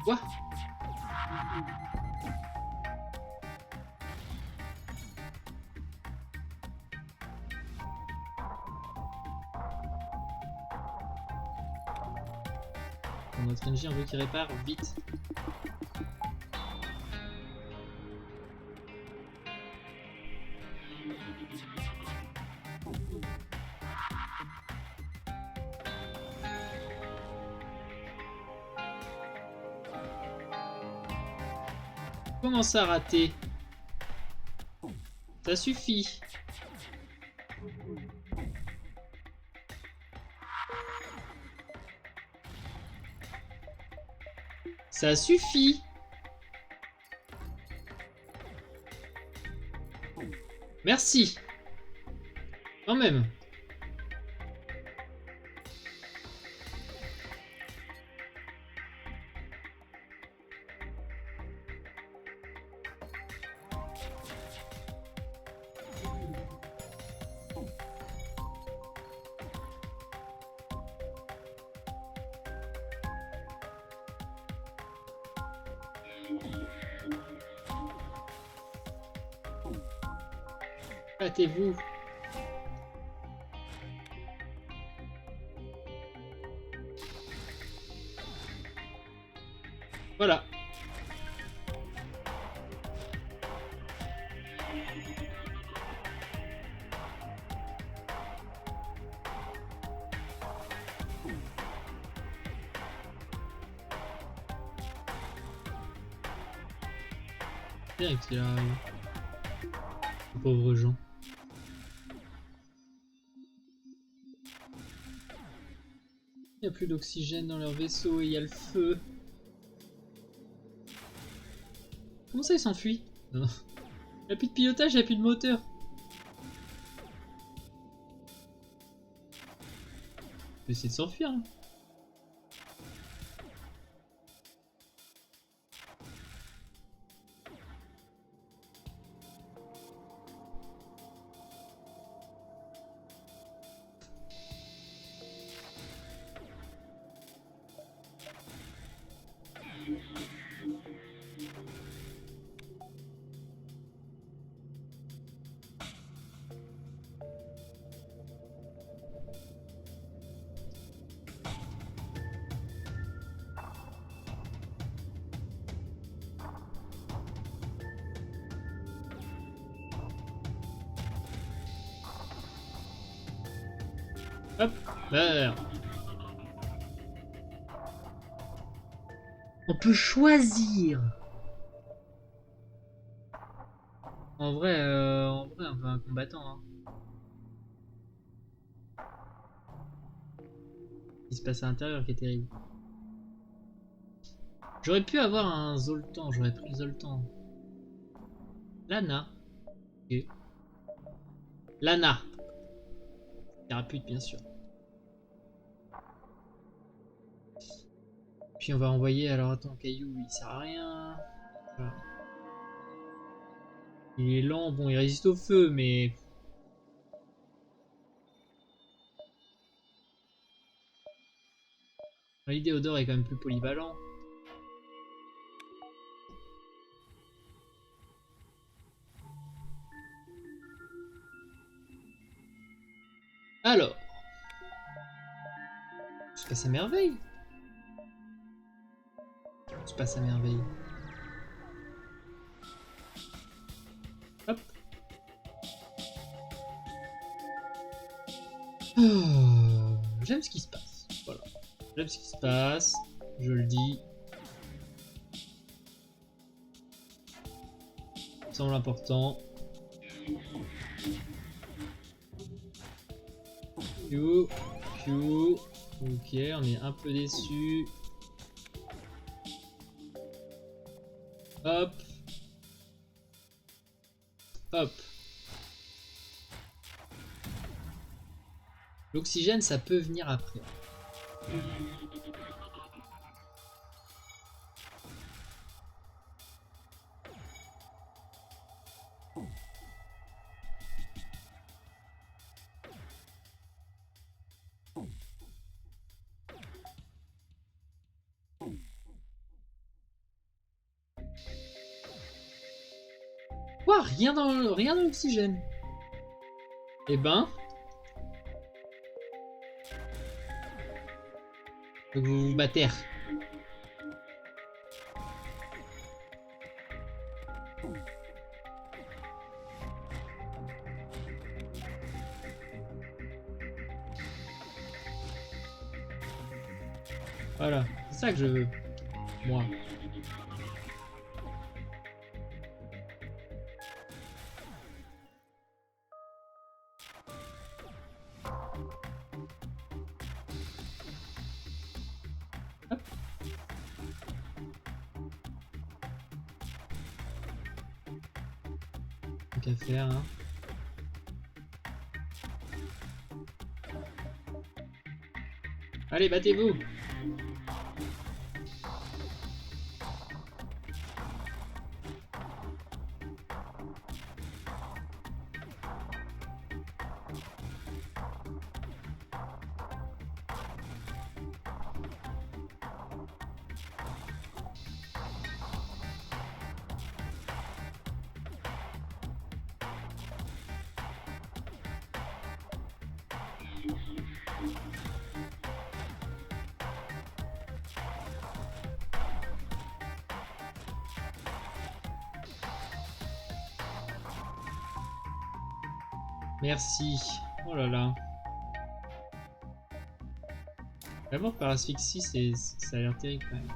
Quoi? Notre NG, on veut qu'il répare vite. Comment ça rater? Ça suffit. Ça suffit. Merci. Quand même. Hâtez-vous. Voilà. Bien qu'il arrive. Les pauvres gens. Il n'y a plus d'oxygène dans leur vaisseau et il y a le feu. Comment ça il s'enfuit? Non. Il n'y a plus de pilotage, il n'y a plus de moteur. Je vais essayer de s'enfuir. Hein. Hop, meurs. On peut choisir. En vrai, on veut un combattant. Hein. Ce qui se passe à l'intérieur qui est terrible. J'aurais pu avoir un Zoltan, j'aurais pris le Zoltan. Lana. Ok. Lana. Thérapute, bien sûr. Puis on va envoyer, alors attends, Caillou, il sert à rien. Voilà. Il est lent, bon, il résiste au feu, mais... L'idéodore est quand même plus polyvalent. Alors. passe à merveille. Tout se passe à merveille. Hop. J'aime ce qui se passe. Voilà. J'aime ce qui se passe. Je le dis. Ça semble important. Piou, piou. Ok, on est un peu déçu. Hop. Hop. L'oxygène, ça peut venir après. Quoi? Rien dans l'oxygène. Eh ben. Donc vous vous battez. Voilà, c'est ça que je veux. Moi. Hop. Donc à faire, hein. Allez, battez-vous! Merci. Oh là là. La mort par asphyxie, ça a l'air terrible quand même.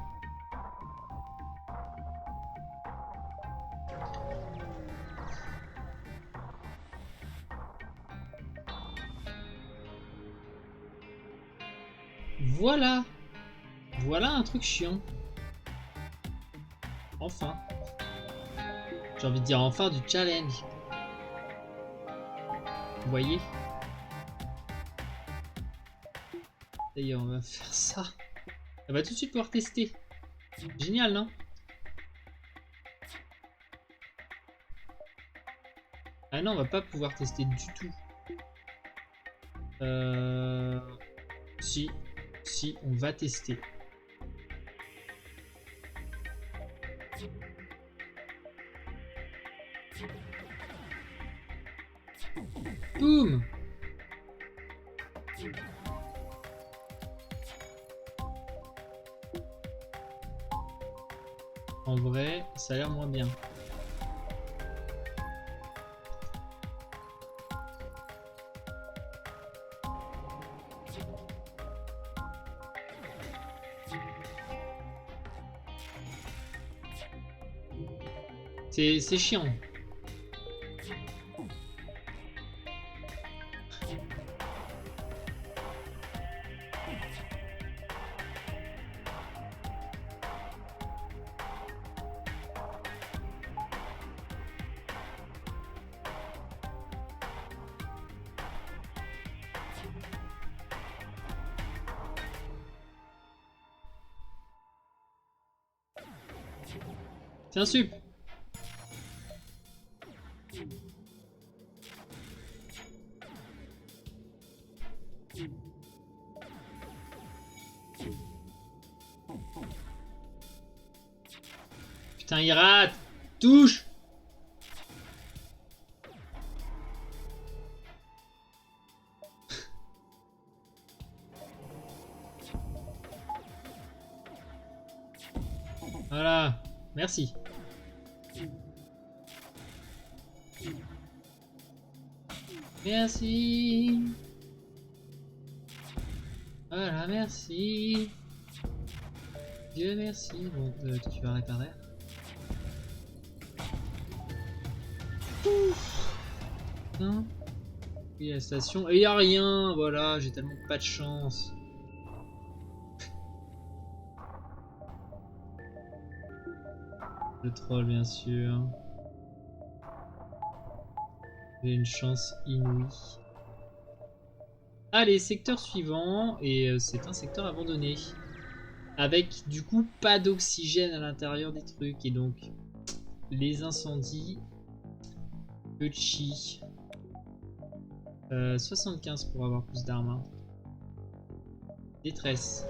Voilà. Voilà un truc chiant. Enfin. J'ai envie de dire enfin du challenge. Vous voyez? D'ailleurs, on va faire ça. On va tout de suite pouvoir tester. Génial, non? Ah non, on va pas pouvoir tester du tout. Si, on va tester. Boum! En vrai, ça a l'air moins bien. C'est chiant. C'est un sup. Putain, il rate. Touche. Voilà. Merci. Merci. Voilà, merci. Dieu merci. Bon, toi, tu vas réparer. Non. Oui, la station. Et y a rien. Voilà, j'ai tellement pas de chance. Le troll, bien sûr. J'ai une chance inouïe. Allez, secteur suivant. Et c'est un secteur abandonné. Avec du coup pas d'oxygène à l'intérieur des trucs. Et donc les incendies. Peu de chi. 75 pour avoir plus d'armes. Hein. Détresse.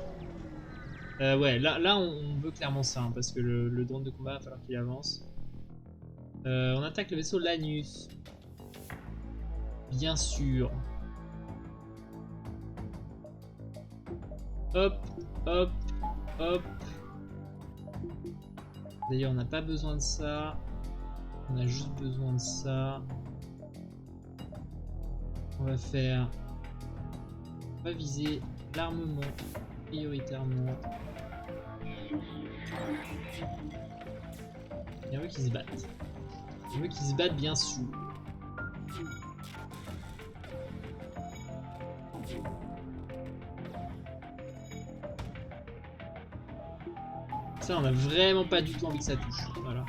Ouais, là on veut clairement ça. Hein, parce que le drone de combat va falloir qu'il avance. On attaque le vaisseau Lanus. Bien sûr. Hop, hop, hop. D'ailleurs, on n'a pas besoin de ça. On a juste besoin de ça. On va faire... On va viser l'armement prioritairement. Il y en a qui se battent. Il y en a qui se battent bien sûr. Ça, on a vraiment pas du tout envie que ça touche. Voilà.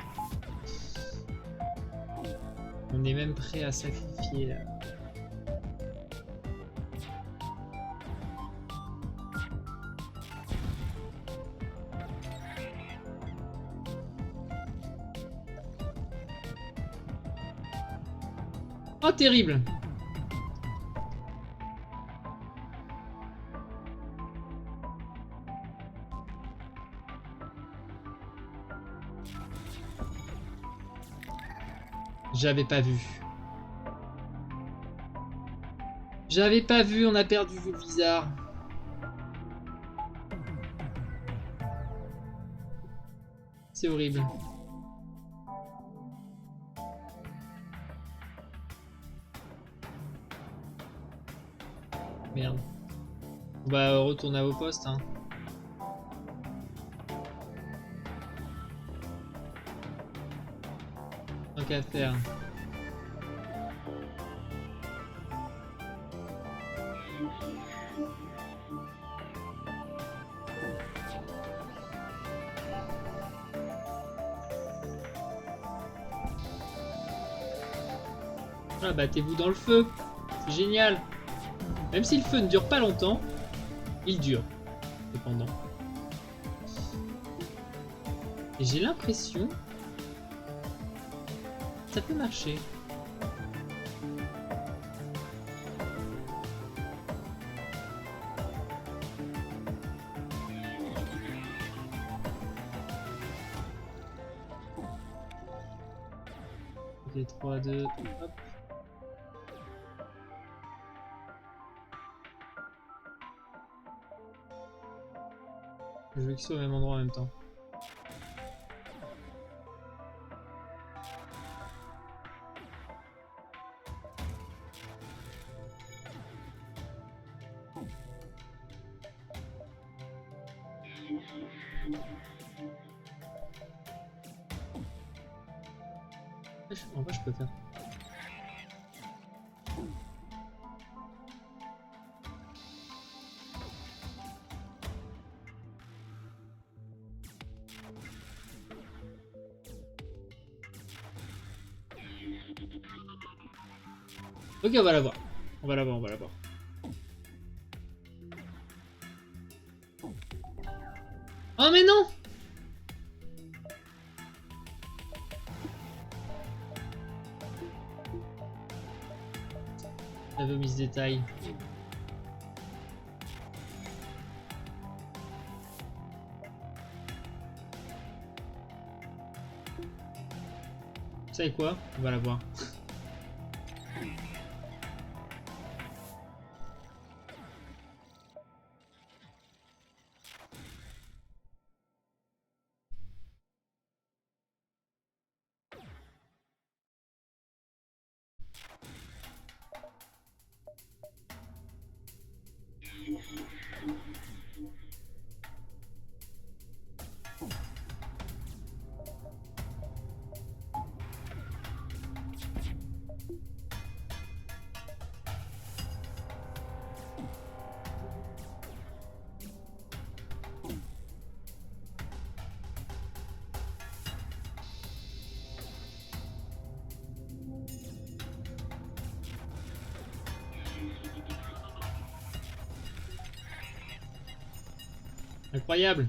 On est même prêt à sacrifier. Oh, terrible! J'avais pas vu. J'avais pas vu, on a perdu vu le bizarre. C'est horrible. Merde. On va retourner à vos postes. Hein. Tant qu'à faire. Ah, battez-vous dans le feu. C'est génial. Même si le feu ne dure pas longtemps, il dure. Cependant. Et j'ai l'impression que ça peut marcher. Ok, 3, 2, hop. Je veux qu'ils soient au même endroit en même temps. En vrai, je peux faire. Ok, on va la voir. On va la voir, on va la voir. Oh mais non! J'avais omis ce détail. Vous savez quoi? On va la voir. Incroyable.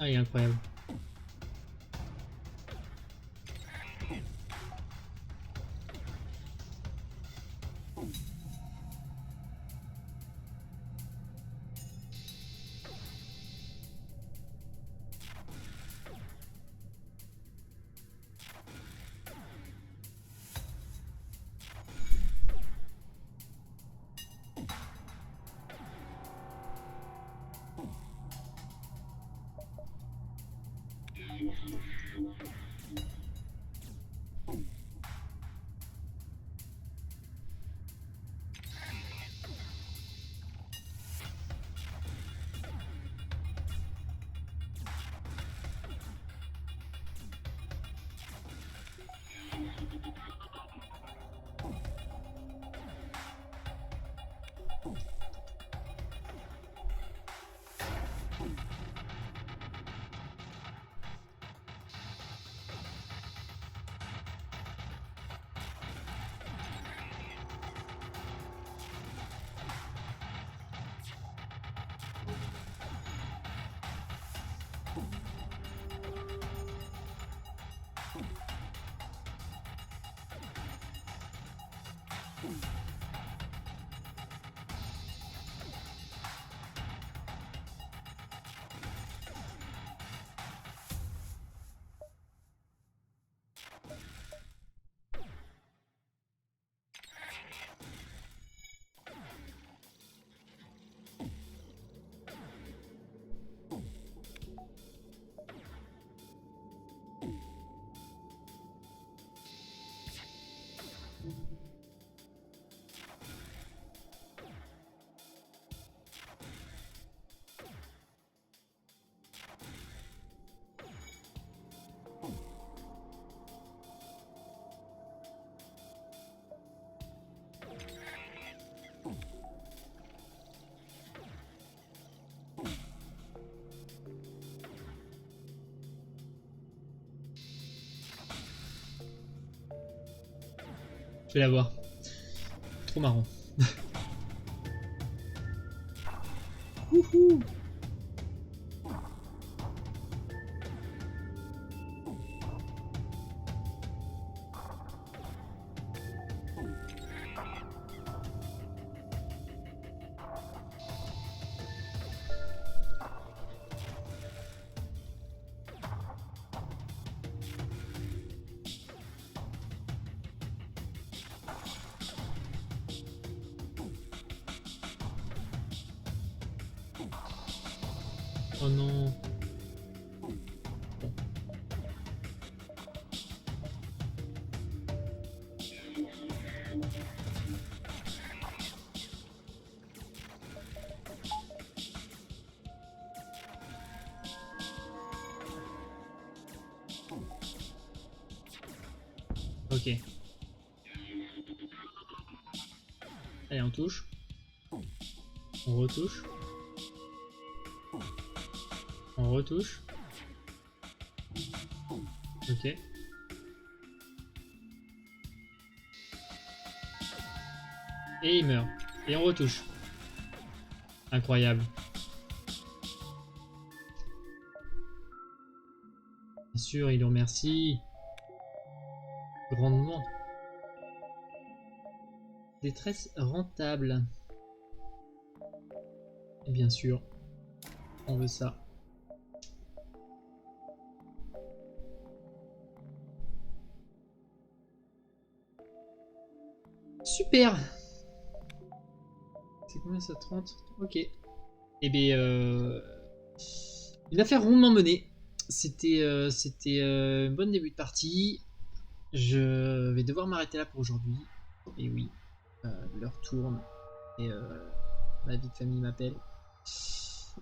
Ah, il est incroyable. Je vais la voir. Trop marrant. Wouhou. Oh non. Ok. Allez, on touche. On retouche. On retouche. Ok. Et il meurt. Et on retouche. Incroyable. Bien sûr, il nous remercie. Grandement. Détresse rentable. Et bien sûr, on veut ça. Super. C'est combien ça, 30? Ok. Eh bien, une affaire rondement menée. C'était un bon début de partie. Je vais devoir m'arrêter là pour aujourd'hui. Et oui, l'heure tourne et ma vie de famille m'appelle.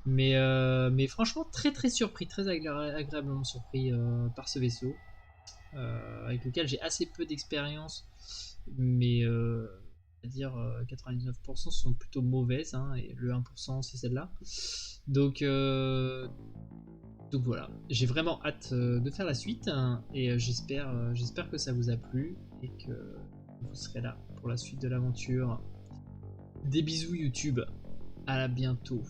Mais franchement, très très surpris, très agréablement surpris par ce vaisseau, avec lequel j'ai assez peu d'expérience, mais à dire 99% sont plutôt mauvaises, hein, et le 1% c'est celle-là. Donc, donc voilà, j'ai vraiment hâte de faire la suite, hein, et j'espère que ça vous a plu et que vous serez là pour la suite de l'aventure. Des bisous YouTube, à bientôt.